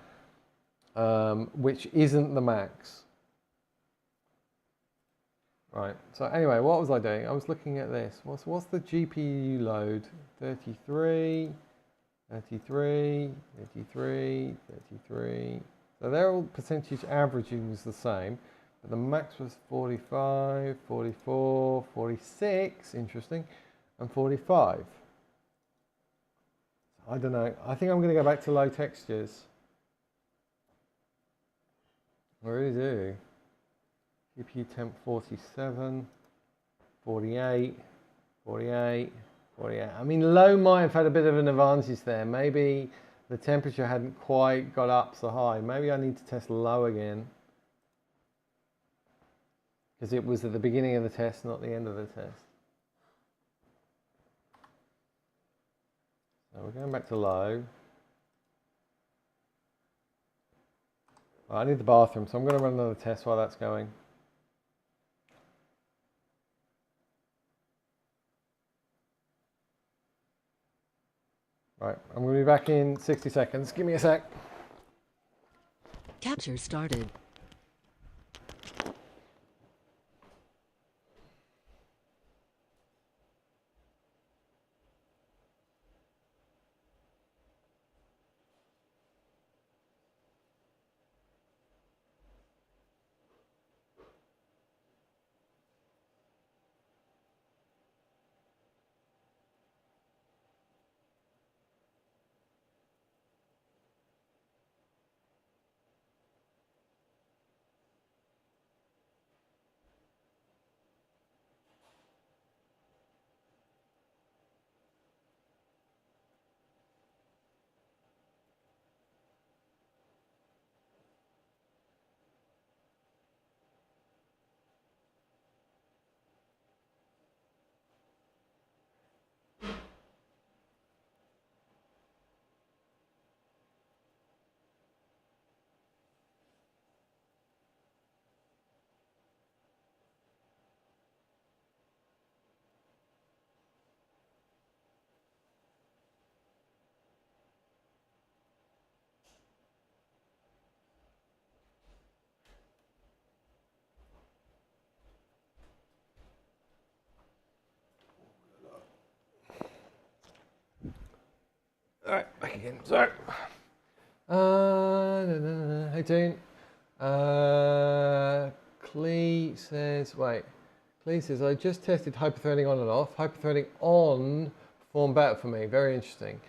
which isn't the max. Right, so anyway, what was I doing? I was looking at this. What's the GPU load? 33, 33, 33, 33. So they're all percentage averaging was the same, but the max was 45, 44, 46, interesting, and 45. I don't know. I think I'm going to go back to low textures. I really do. GPU temp 47, 48, 48, 48. I mean, low might have had a bit of an advantage there. Maybe the temperature hadn't quite got up so high. Maybe I need to test low again. Because it was at the beginning of the test, not the end of the test. So we're going back to low. I need the bathroom, so I'm going to run another test while that's going. Right, I'm going to be back in 60 seconds. Give me a sec. Capture started. Alright, back again. Sorry. Hey, team. Clee says, Clee says, I just tested hyperthreading on and off. Hyperthreading on performed better for me. Very interesting.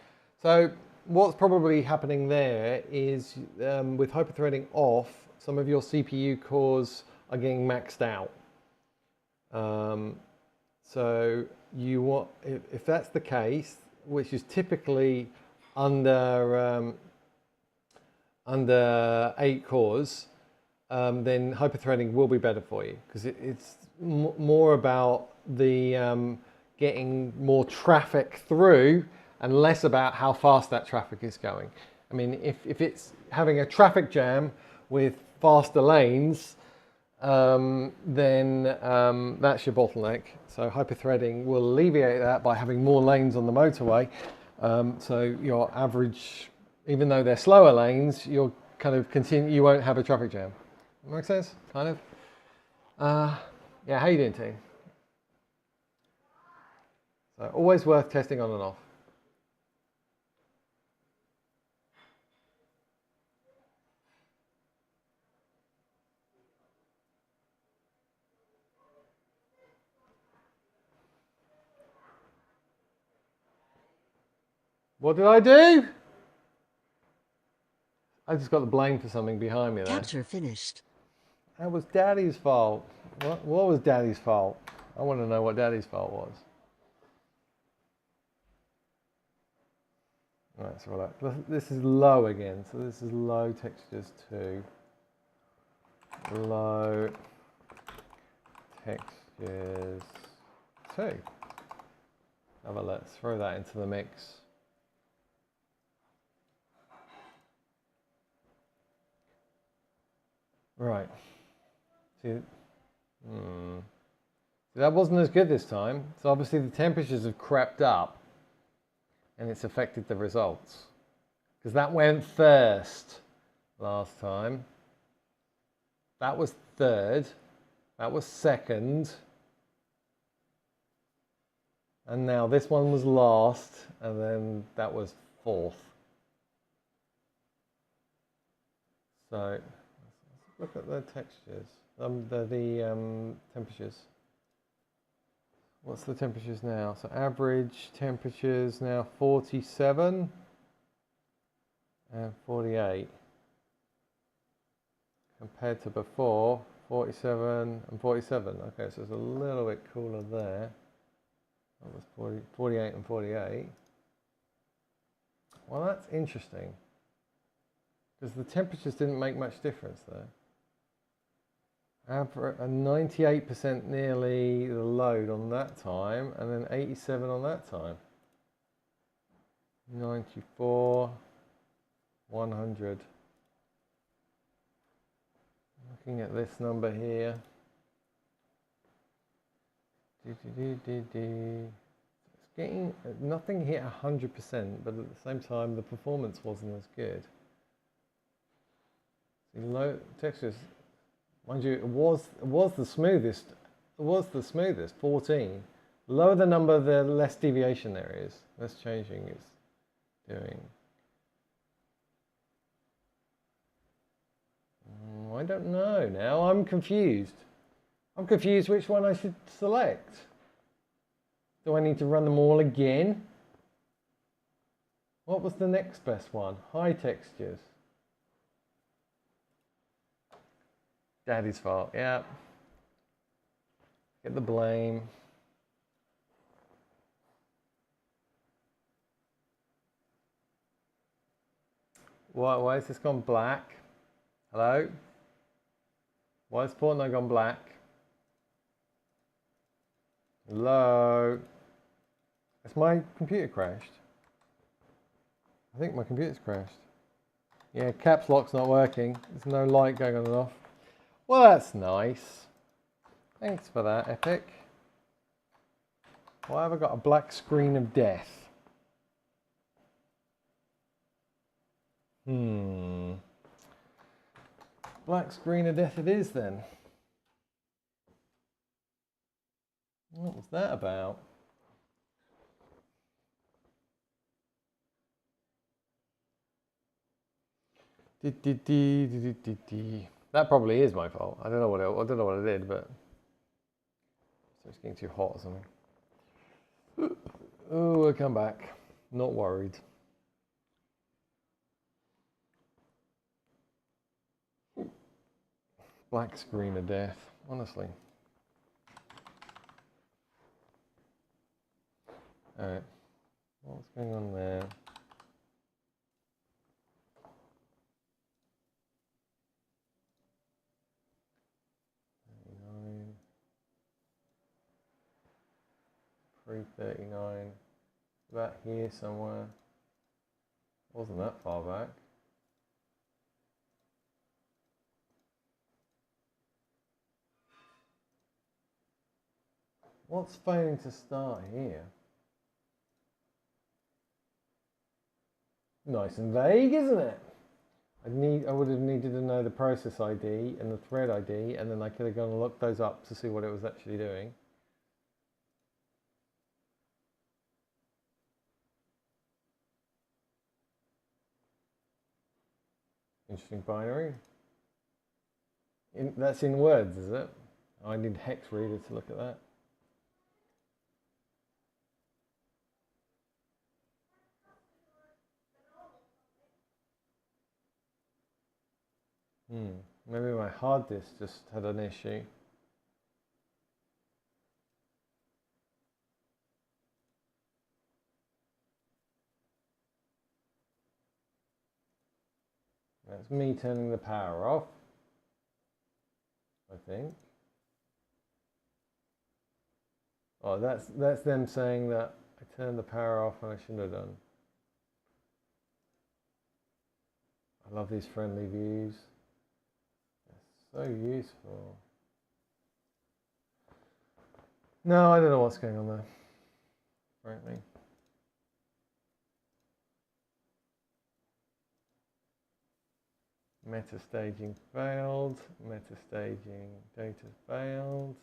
So what's probably happening there is with hyperthreading off, some of your CPU cores are getting maxed out. So you want, if that's the case, which is typically under 8 cores, then hyperthreading will be better for you because it's more about the getting more traffic through and less about how fast that traffic is going. I mean, if it's having a traffic jam with faster lanes, then that's your bottleneck. So hyperthreading will alleviate that by having more lanes on the motorway. So your average, even though they're slower lanes, you'll kind of continue. You won't have a traffic jam. Make sense? Kind of. Yeah. How you doing, team? So always worth testing on and off. What did I do? I just got the blame for something behind me there. Capture finished. That was Daddy's fault. What was Daddy's fault? I want to know what Daddy's fault was. Right, so this is low again. So this is low textures 2. Low textures 2. Let's throw that into the mix. Right. See, that wasn't as good this time. So obviously the temperatures have crept up and it's affected the results. Because that went first last time. That was third. That was second. And now this one was last. And then that was fourth. So look at the textures, the temperatures. What's the temperatures now? So average temperatures now 47 and 48. Compared to before, 47 and 47. Okay, so it's a little bit cooler there. That was 48 and 48. Well, that's interesting. Because the temperatures didn't make much difference there. A 98% nearly the load on that time, and then 87 on that time. 94, 100. Looking at this number here. It's getting, nothing hit 100%, but at the same time the performance wasn't as good. See, low textures, mind you, it was the smoothest. It was the smoothest, 14. The lower the number, the less deviation there is. Less changing is doing. I don't know now. I'm confused. I'm confused which one I should select. Do I need to run them all again? What was the next best one? High textures. Daddy's fault, yeah. Get the blame. Why has this gone black? Hello? Why has Fortnite gone black? Hello? Has my computer crashed? I think my computer's crashed. Yeah, caps lock's not working. There's no light going on and off. Well, that's nice. Thanks for that, Epic. Why have I got a black screen of death? Black screen of death it is then. What was that about? That probably is my fault. I don't know what I did, but it's getting too hot or something. Oh, we'll come back. Not worried. Black screen of death, honestly. Alright, what's going on there? $339. About here somewhere. Wasn't that far back. What's failing to start here? Nice and vague, isn't it? I would have needed to know the process ID and the thread ID, and then I could have gone and looked those up to see what it was actually doing. Interesting binary. That's in words, is it? I need hex reader to look at that. Maybe my hard disk just had an issue. That's me turning the power off, I think. Oh, that's them saying that I turned the power off and I shouldn't have done. I love these friendly views. They're so useful. No, I don't know what's going on there, frankly. Meta staging failed. Meta staging data failed.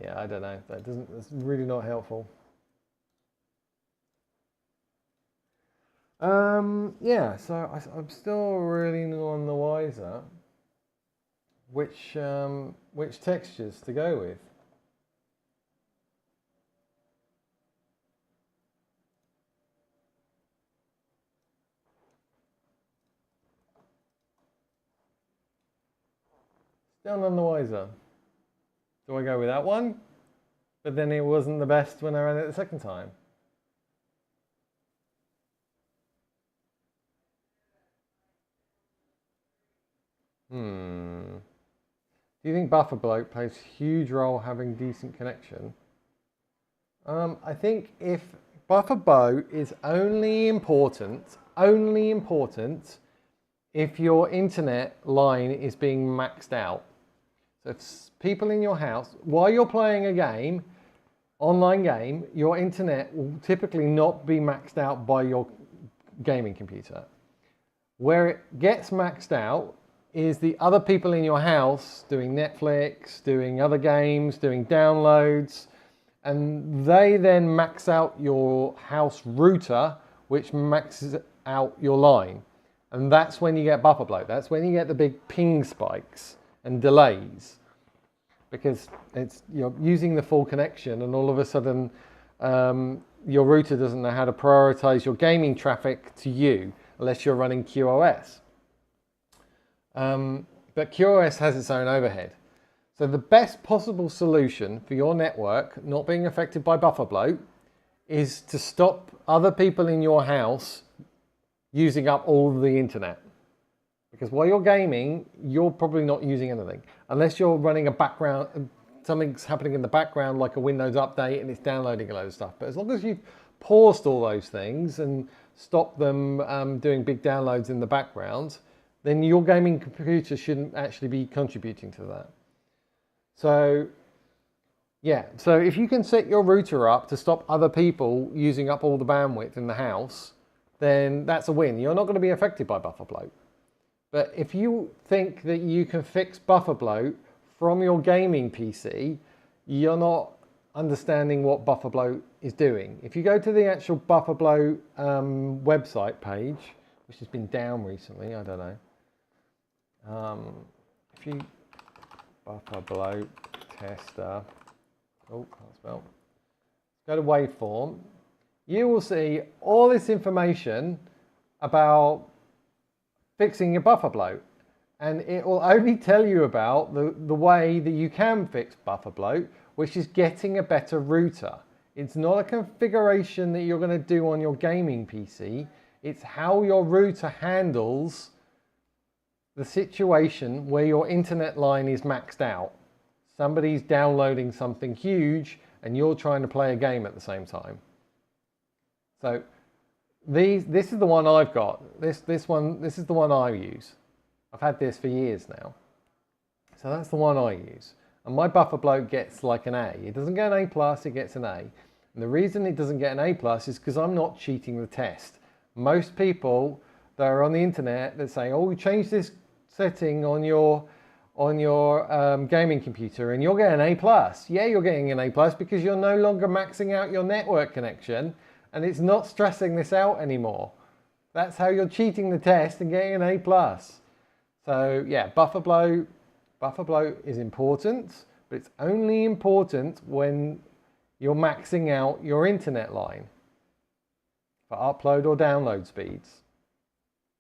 Yeah, I don't know. That's really not helpful. Yeah, so I'm still really on the wiser which textures to go with. Still none the wiser. Do I go with that one? But then it wasn't the best when I ran it the second time. Do you think buffer bloat plays a huge role having decent connection? I think if buffer bloat is only important if your internet line is being maxed out. So if people in your house, while you're playing a game, online game, your internet will typically not be maxed out by your gaming computer. Where it gets maxed out is the other people in your house doing Netflix, doing other games, doing downloads, and they then max out your house router, which maxes out your line. And that's when you get buffer bloat. That's when you get the big ping spikes and delays, because you're using the full connection, and all of a sudden your router doesn't know how to prioritize your gaming traffic to you unless you're running QoS. But QoS has its own overhead. So the best possible solution for your network not being affected by buffer bloat is to stop other people in your house using up all the internet. Because while you're gaming, you're probably not using anything. Unless you're running a background, something's happening in the background like a Windows update and it's downloading a load of stuff. But as long as you've paused all those things and stopped them doing big downloads in the background, then your gaming computer shouldn't actually be contributing to that. So yeah, so if you can set your router up to stop other people using up all the bandwidth in the house, then that's a win. You're not going to be affected by buffer bloat. But if you think that you can fix buffer bloat from your gaming PC, you're not understanding what buffer bloat is doing. If you go to the actual buffer bloat website page, which has been down recently, I don't know. If you buffer bloat tester, can't spell. Go to waveform. You will see all this information about fixing your buffer bloat, and it will only tell you about the way that you can fix buffer bloat, which is getting a better router. It's not a configuration that you're going to do on your gaming PC. It's how your router handles the situation where your internet line is maxed out. Somebody's downloading something huge and you're trying to play a game at the same time. So this is the one I've got. This is the one I use. I've had this for years now. So that's the one I use. And my buffer bloat gets like an A. It doesn't get an A plus, it gets an A. And the reason it doesn't get an A plus is because I'm not cheating the test. Most people that are on the internet that say, oh, change this setting on your gaming computer and you'll get an A plus. Yeah, you're getting an A plus because you're no longer maxing out your network connection and it's not stressing this out anymore. That's how you're cheating the test and getting an A plus. So yeah, buffer bloat is important, but it's only important when you're maxing out your internet line for upload or download speeds.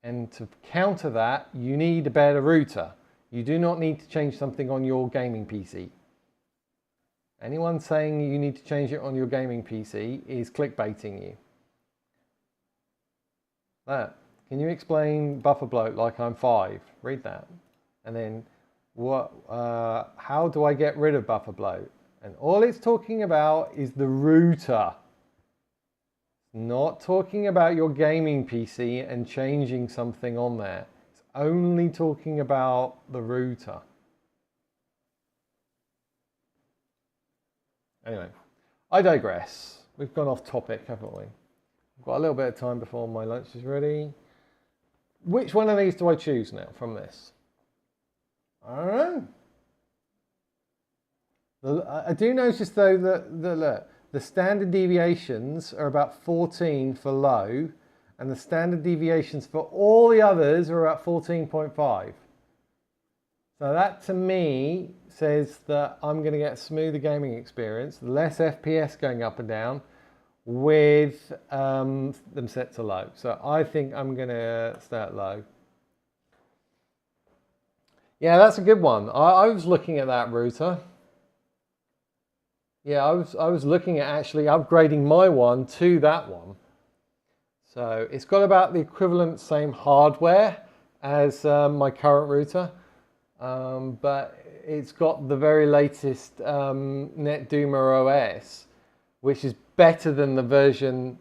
And to counter that, you need a better router. You do not need to change something on your gaming PC. Anyone saying you need to change it on your gaming PC is clickbaiting you. Can you explain buffer bloat like I'm 5? Read that. And then how do I get rid of buffer bloat? And all it's talking about is the router. Not talking about your gaming PC and changing something on there. It's only talking about the router. Anyway, I digress. We've gone off topic, haven't we? I've got a little bit of time before my lunch is ready. Which one of these do I choose now from this? I don't know. I do notice though that the standard deviations are about 14 for low, and the standard deviations for all the others are about 14.5. So that to me says that I'm going to get a smoother gaming experience, less FPS going up and down with them set to low. So I think I'm going to start low. Yeah, that's a good one. I was looking at that router. Yeah, I was looking at actually upgrading my one to that one. So it's got about the equivalent same hardware as my current router, but it's got the very latest NetDuma OS, which is better than the version,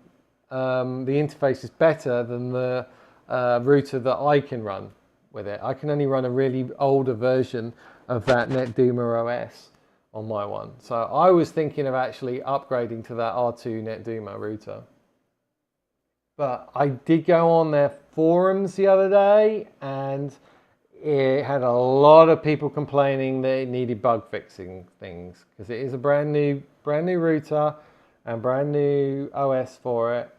the interface is better than the router that I can run with it. I can only run a really older version of that NetDuma OS on my one. So I was thinking of actually upgrading to that R2 NetDuma router. But I did go on their forums the other day, and it had a lot of people complaining that it needed bug fixing things, because it is a brand new router and brand new OS for it.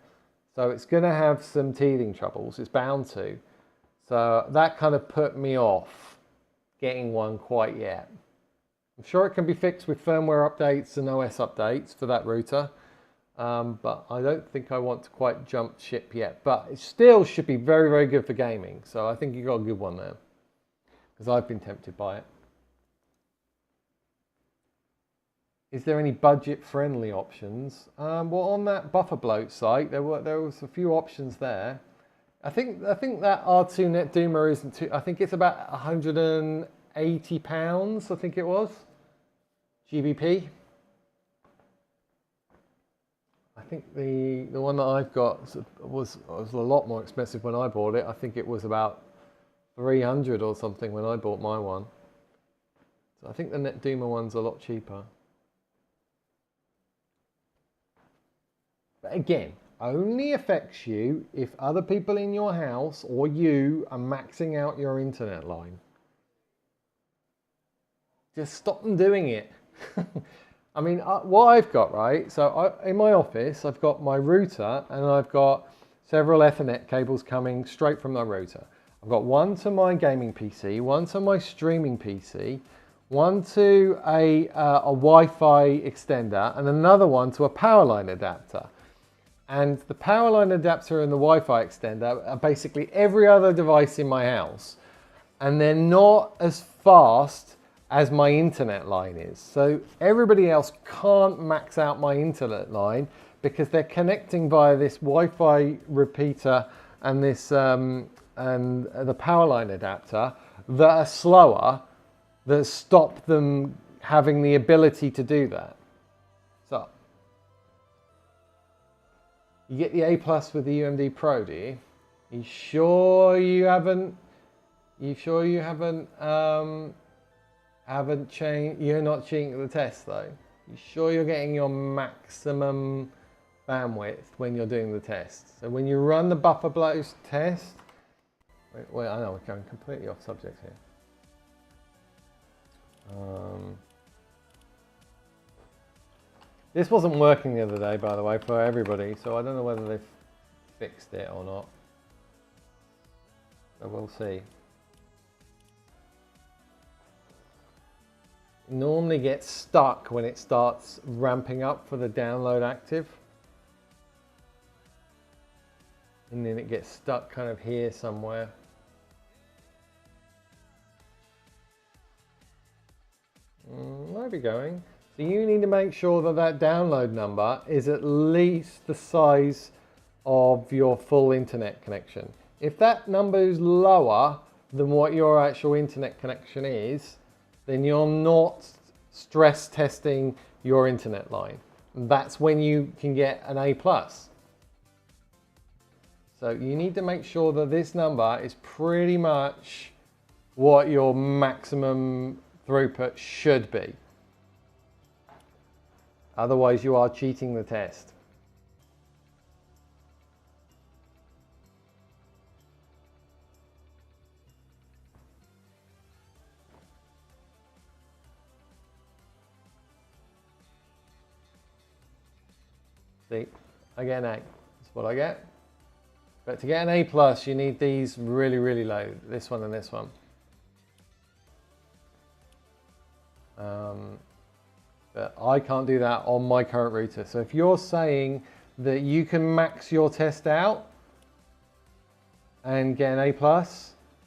So it's going to have some teething troubles. It's bound to. So that kind of put me off getting one quite yet. I'm sure it can be fixed with firmware updates and OS updates for that router. But I don't think I want to quite jump ship yet. But it still should be very, very good for gaming. So I think you got a good one there, because I've been tempted by it. Is there any budget-friendly options? Well, on that buffer bloat site, there was a few options there. I think that R2 NetDuma isn't too. I think it's about £180. I think it was GBP. I think the one that I've got was a lot more expensive when I bought it. I think it was about 300 or something when I bought my one. So I think the NetDuma one's a lot cheaper. But again, only affects you if other people in your house or you are maxing out your internet line. Just stop them doing it. I mean, what I've got, right? So in my office, I've got my router and I've got several Ethernet cables coming straight from the router. I've got one to my gaming PC, one to my streaming PC, one to a Wi-Fi extender, and another one to a power line adapter. And the power line adapter and the Wi-Fi extender are basically every other device in my house. And they're not as fast as my internet line is. So everybody else can't max out my internet line because they're connecting via this Wi-Fi repeater and this and the power line adapter that are slower, that stop them having the ability to do that. So you get the A+ with the UMD Pro, do you? You sure you haven't? You sure you haven't changed? You're not cheating the test though. You sure you're getting your maximum bandwidth when you're doing the test? So when you run the buffer bloat test, wait, I know we're going completely off subject here. This wasn't working the other day, by the way, for everybody, so I don't know whether they've fixed it or not. So we'll see. It normally gets stuck when it starts ramping up for the download active. And then it gets stuck kind of here somewhere. Might be going. So you need to make sure that that download number is at least the size of your full internet connection. If that number is lower than what your actual internet connection is, then you're not stress testing your internet line. That's when you can get an A+. So you need to make sure that this number is pretty much what your maximum throughput should be. Otherwise you are cheating the test. See, I get an A. That's what I get. But to get an A+, you need these really, really low. This one and this one. But I can't do that on my current router. So if you're saying that you can max your test out and get an A+,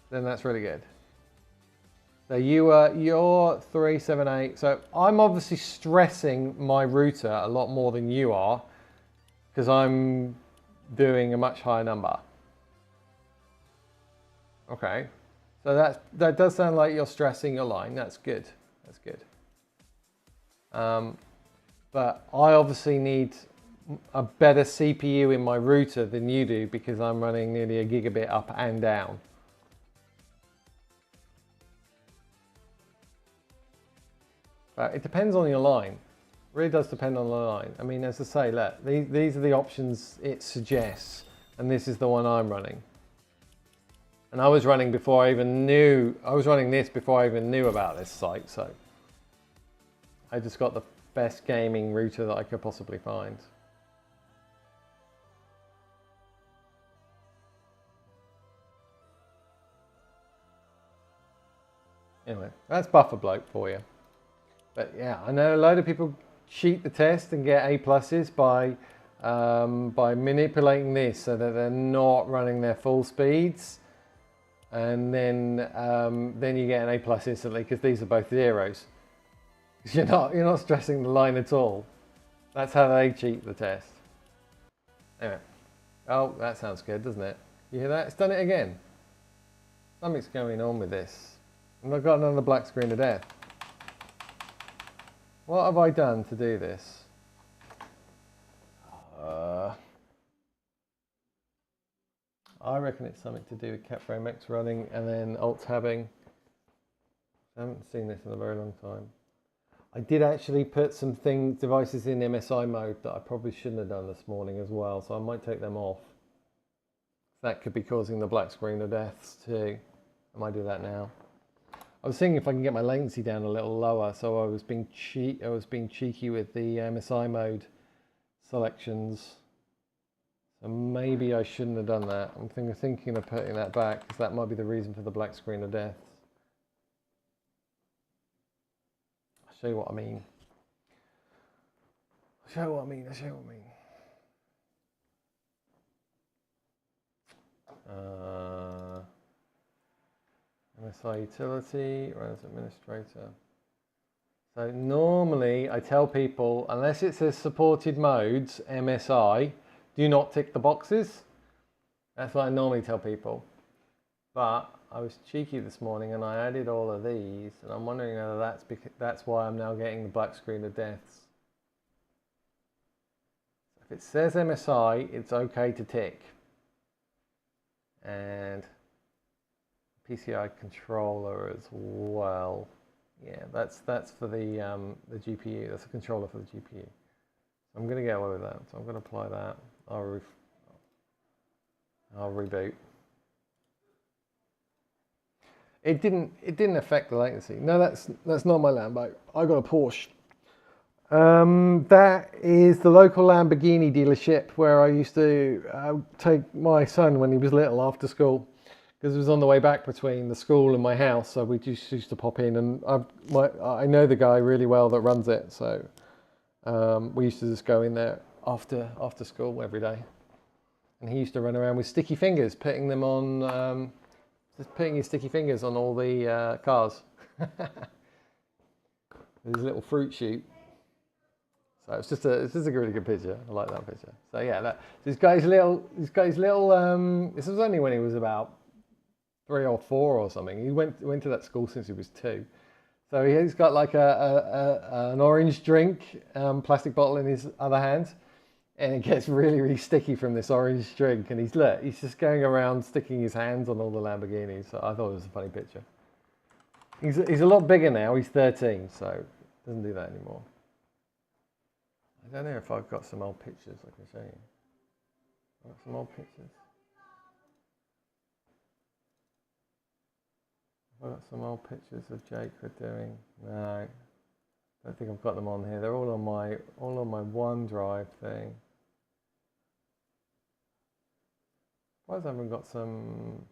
then that's really good. So you're 378. So I'm obviously stressing my router a lot more than you are, because I'm doing a much higher number. Okay, So that does sound like you're stressing your line. That's good. That's good. But I obviously need a better CPU in my router than you do because I'm running nearly a gigabit up and down. But it depends on your line. It really does depend on the line. I mean, as I say, look, these are the options it suggests, and this is the one I'm running. And I was running before I even knew, I was running this before I even knew about this site, so I just got the best gaming router that I could possibly find. Anyway, that's buffer bloat for you. But yeah, I know a load of people cheat the test and get A+s by manipulating this so that they're not running their full speeds, and then you get an A+ instantly because these are both zeros. You're not stressing the line at all. That's how they cheat the test. Anyway, oh, that sounds good, doesn't it? You hear that? It's done it again. Something's going on with this. And I've got another black screen of death. What have I done to do this? I reckon it's something to do with CapFrameX running and then alt-tabbing. I haven't seen this in a very long time. I did actually put some devices in MSI mode that I probably shouldn't have done this morning as well, so I might take them off. That could be causing the black screen of deaths too. I might do that now. I was thinking if I can get my latency down a little lower, so I was being cheeky with the MSI mode selections. So maybe I shouldn't have done that. I'm thinking of putting that back because that might be the reason for the black screen of deaths. I'll show you what I mean. I'll show you what I mean. MSI utility, run as administrator. So normally I tell people, unless it says supported modes, MSI, do not tick the boxes. That's what I normally tell people. But I was cheeky this morning and I added all of these, and I'm wondering whether that's why I'm now getting the black screen of deaths. If it says MSI, it's okay to tick. And PCI controller as well. Yeah, that's for the GPU. That's a controller for the GPU. So I'm going to get away with that. So I'm going to apply that. I'll reboot. It didn't affect the latency. No, that's not my Lambo. I got a Porsche. That is the local Lamborghini dealership where I used to take my son when he was little after school, because it was on the way back between the school and my house, so we just used to pop in, and I know the guy really well that runs it, so we used to just go in there after school every day, and he used to run around with sticky fingers, putting them on, just putting his sticky fingers on all the cars. His little fruit chute. So it's just a really good picture. I like that picture. So yeah, this guy's little. This was only when he was about 3 or 4 or something. He went to that school since he was 2. So he's got like an orange drink plastic bottle in his other hand, and it gets really sticky from this orange drink. And he's just going around sticking his hands on all the Lamborghinis. So I thought it was a funny picture. He's a lot bigger now. He's 13, so doesn't do that anymore. I don't know if I've got some old pictures I can show you. I've got some old pictures. I've got some old pictures of Jacob doing. No, I don't think I've got them on here. They're all on my OneDrive thing. Why have I haven't got some?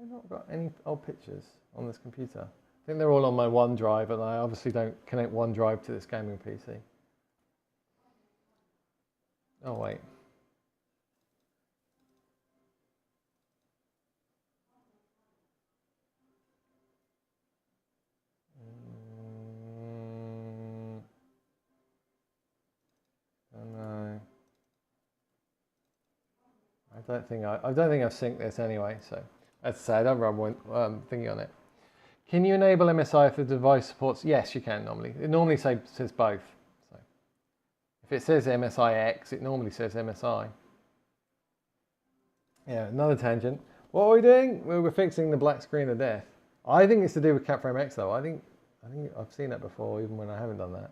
I've not got any old pictures on this computer. I think they're all on my OneDrive, and I obviously don't connect OneDrive to this gaming PC. Oh wait. No. I don't think I've synced this anyway, so As I say, I don't run one thingy on it. Can you enable MSI if the device supports? Yes, you can normally. It normally says both. So if it says MSIX, it normally says MSI. Yeah, another tangent. What are we doing? We're fixing the black screen of death. I think it's to do with CapFrame X though. I think I've seen that before, even when I haven't done that.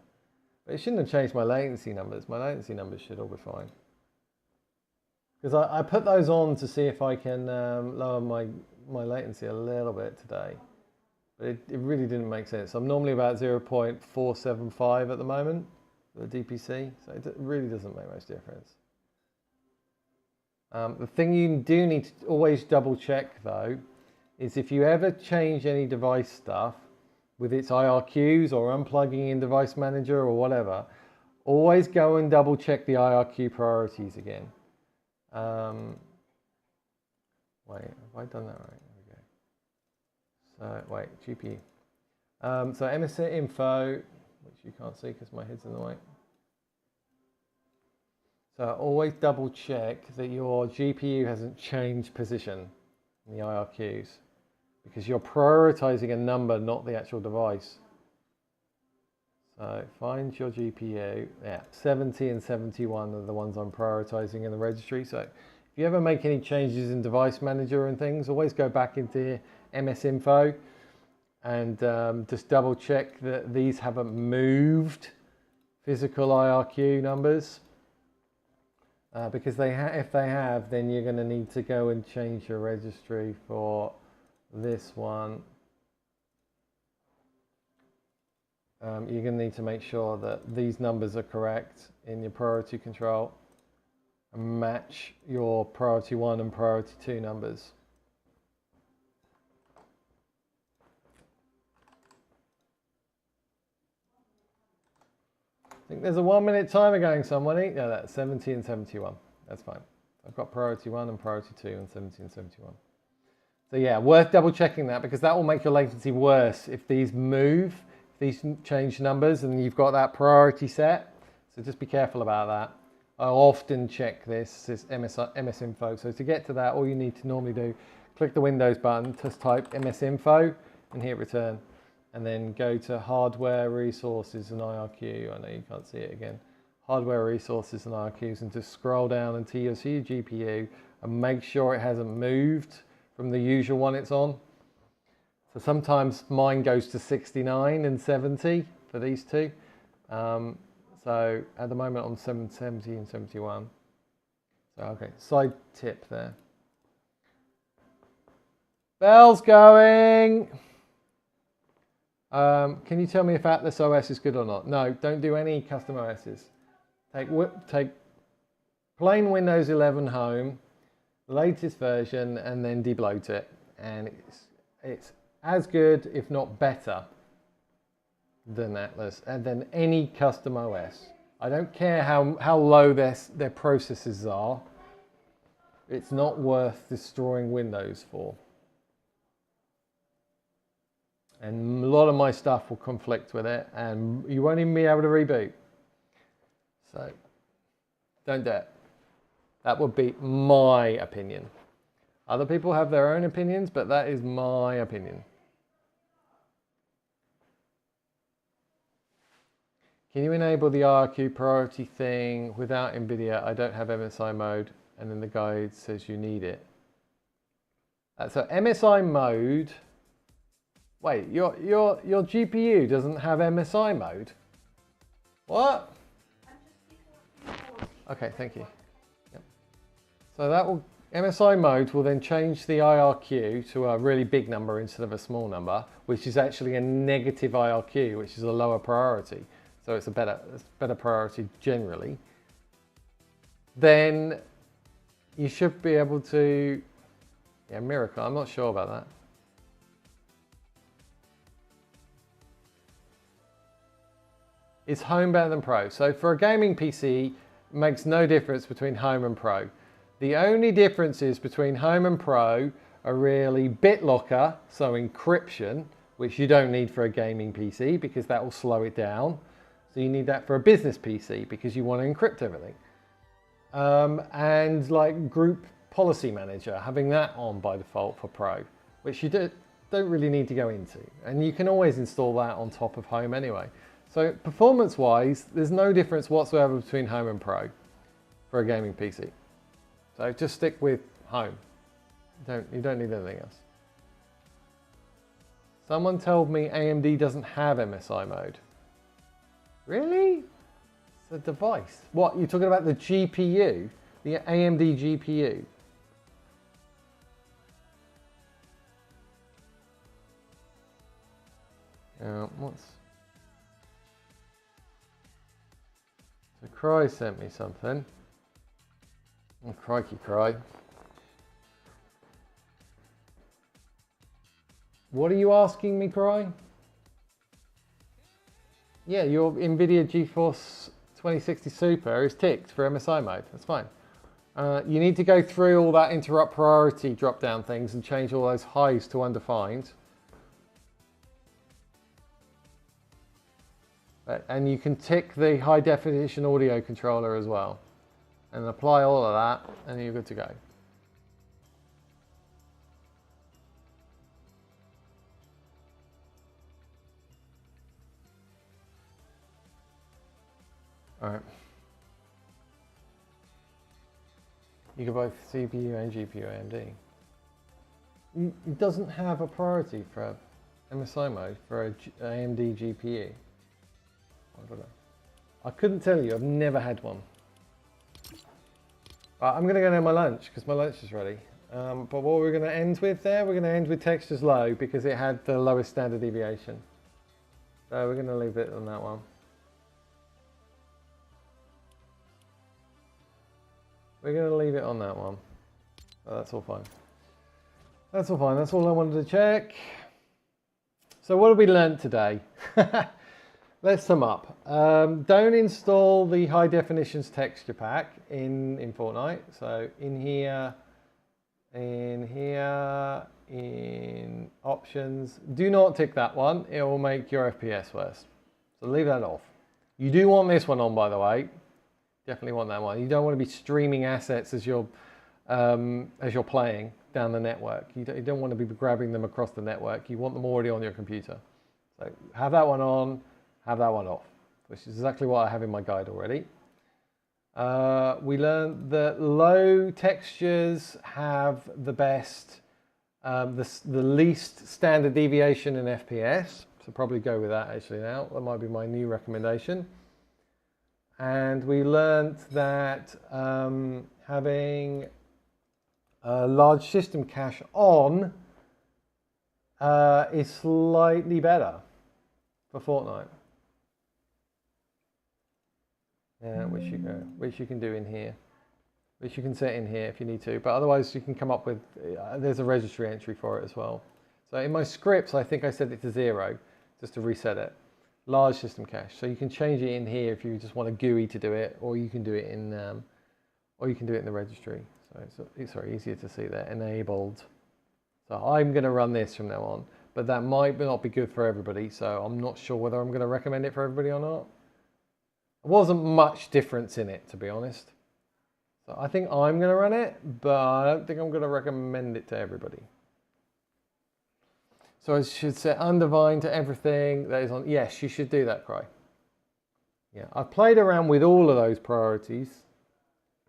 But it shouldn't have changed my latency numbers. My latency numbers should all be fine. Because I put those on to see if I can lower my latency a little bit today. But it really didn't make sense. I'm normally about 0.475 at the moment for the DPC. So it really doesn't make much difference. The thing you do need to always double check though, is if you ever change any device stuff with its IRQs or unplugging in device manager or whatever, always go and double check the IRQ priorities again. Wait, have I done that right? There we go. So wait, GPU. So MSI info, which you can't see because my head's in the way. So always double check that your GPU hasn't changed position in the IRQs, because you're prioritizing a number, not the actual device. So find your GPU. Yeah, 70 and 71 are the ones I'm prioritizing in the registry. So if you ever make any changes in device manager and things, always go back into MS Info and just double check that these haven't moved physical IRQ numbers. Because if they have, then you're going to need to go and change your registry for this one. You're going to need to make sure that these numbers are correct in your priority control and match your priority 1 and priority 2 numbers. I think there's a 1 minute timer going somewhere. Yeah, that's 70 and 71. That's fine. I've got priority 1 and priority 2 and 70 and 71. So yeah, worth double checking that, because that will make your latency worse if these move, if these change numbers and you've got that priority set. So just be careful about that. I often check this MS Info. So to get to that, all you need to normally do, click the Windows button, just type MS Info and hit return. And then go to Hardware, Resources and IRQ. I know you can't see it again. Hardware, Resources and IRQs, and just scroll down until you see your GPU and make sure it hasn't moved from the usual one it's on. So sometimes mine goes to 69 and 70 for these two. So at the moment I'm 70 and 71. So okay, side tip there. Bell's going. Can you tell me if Atlas OS is good or not? No, don't do any custom OSs. Take plain Windows 11 Home, the latest version, and then debloat it. And it's as good, if not better, than Atlas and than any custom OS. I don't care how low their processors are. It's not worth destroying Windows for. And a lot of my stuff will conflict with it, and you won't even be able to reboot. So don't do it. That would be my opinion. Other people have their own opinions, but that is my opinion. Can you enable the IRQ priority thing without NVIDIA? I don't have MSI mode, and then the guide says you need it. So MSI mode. Wait, your GPU doesn't have MSI mode? What? Okay, thank you. Yep. So that will MSI mode will then change the IRQ to a really big number instead of a small number, which is actually a negative IRQ, which is a lower priority. So it's a better priority generally. Then you should be able to, yeah, miracle. I'm not sure about that. Is Home better than Pro? So for a gaming PC, it makes no difference between Home and Pro. The only differences between Home and Pro are really BitLocker, so encryption, which you don't need for a gaming PC because that will slow it down. So you need that for a business PC because you want to encrypt everything. And like group policy manager, having that on by default for Pro, which you don't really need to go into. And you can always install that on top of Home anyway. So performance-wise, there's no difference whatsoever between Home and Pro for a gaming PC. So just stick with Home. You don't need anything else. Someone told me AMD doesn't have MSI mode. Really? It's a device. What, you're talking about the GPU? The AMD GPU? What's... So Cry sent me something. Oh, crikey, Cry. What are you asking me, Cry? Yeah, your NVIDIA GeForce 2060 Super is ticked for MSI mode. That's fine. You need to go through all that interrupt priority drop-down things and change all those highs to undefined. And you can tick the high definition audio controller as well. And apply all of that, and you're good to go. All right. You can both CPU and GPU AMD. It doesn't have a priority for MSI mode for a AMD GPU. I don't know. I couldn't tell you. I've never had one. I'm going to go and have my lunch because my lunch is ready. But what we're going to end with there, we're going to end with textures low because it had the lowest standard deviation. So we're going to leave it on that one. We're going to leave it on that one. So that's all fine. That's all fine. That's all I wanted to check. So what have we learned today? Let's sum up. Don't install the high definitions texture pack in Fortnite. So in here, in options, do not tick that one. It will make your FPS worse. So leave that off. You do want this one on, by the way. Definitely want that one. You don't want to be streaming assets as you're playing down the network. You don't want to be grabbing them across the network. You want them already on your computer. So have that one on, have that one off, which is exactly what I have in my guide already. We learned that low textures have the best, the least standard deviation in FPS. So probably go with that actually now. That might be my new recommendation. And we learned that having a large system cache on is slightly better for Fortnite. Yeah, which you can do in here, which you can set in here if you need to. But otherwise, you can come up with. There's a registry entry for it as well. So in my scripts, I think I set it to 0 just to reset it. Large system cache, so you can change it in here if you just want a GUI to do it, or you can do it in, the registry. So it's sorry, easier to see there. Enabled. So I'm going to run this from now on, but that might not be good for everybody. So I'm not sure whether I'm going to recommend it for everybody or not. There wasn't much difference in it, to be honest. So I think I'm going to run it, but I don't think I'm going to recommend it to everybody. So I should set undefined to everything that is on. Yes, you should do that, Cry. Yeah, I've played around with all of those priorities.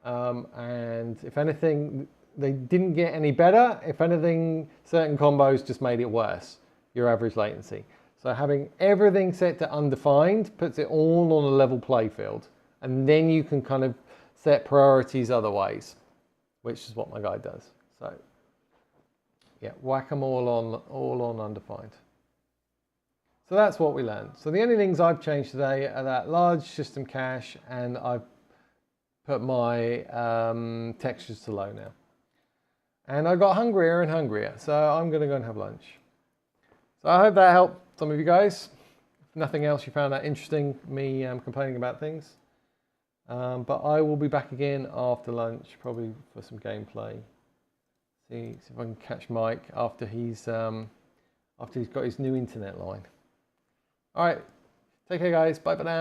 And if anything, they didn't get any better. If anything, certain combos just made it worse, your average latency. So having everything set to undefined puts it all on a level play field. And then you can kind of set priorities other ways, which is what my guide does. So yeah, whack them all on undefined. So that's what we learned. So the only things I've changed today are that large system cache, and I've put my textures to low now. And I got hungrier and hungrier, so I'm going to go and have lunch. So I hope that helped some of you guys. If nothing else, you found that interesting, me complaining about things. But I will be back again after lunch, probably for some gameplay. See if I can catch Mike after he's got his new internet line. All right, take care, guys. Bye for now.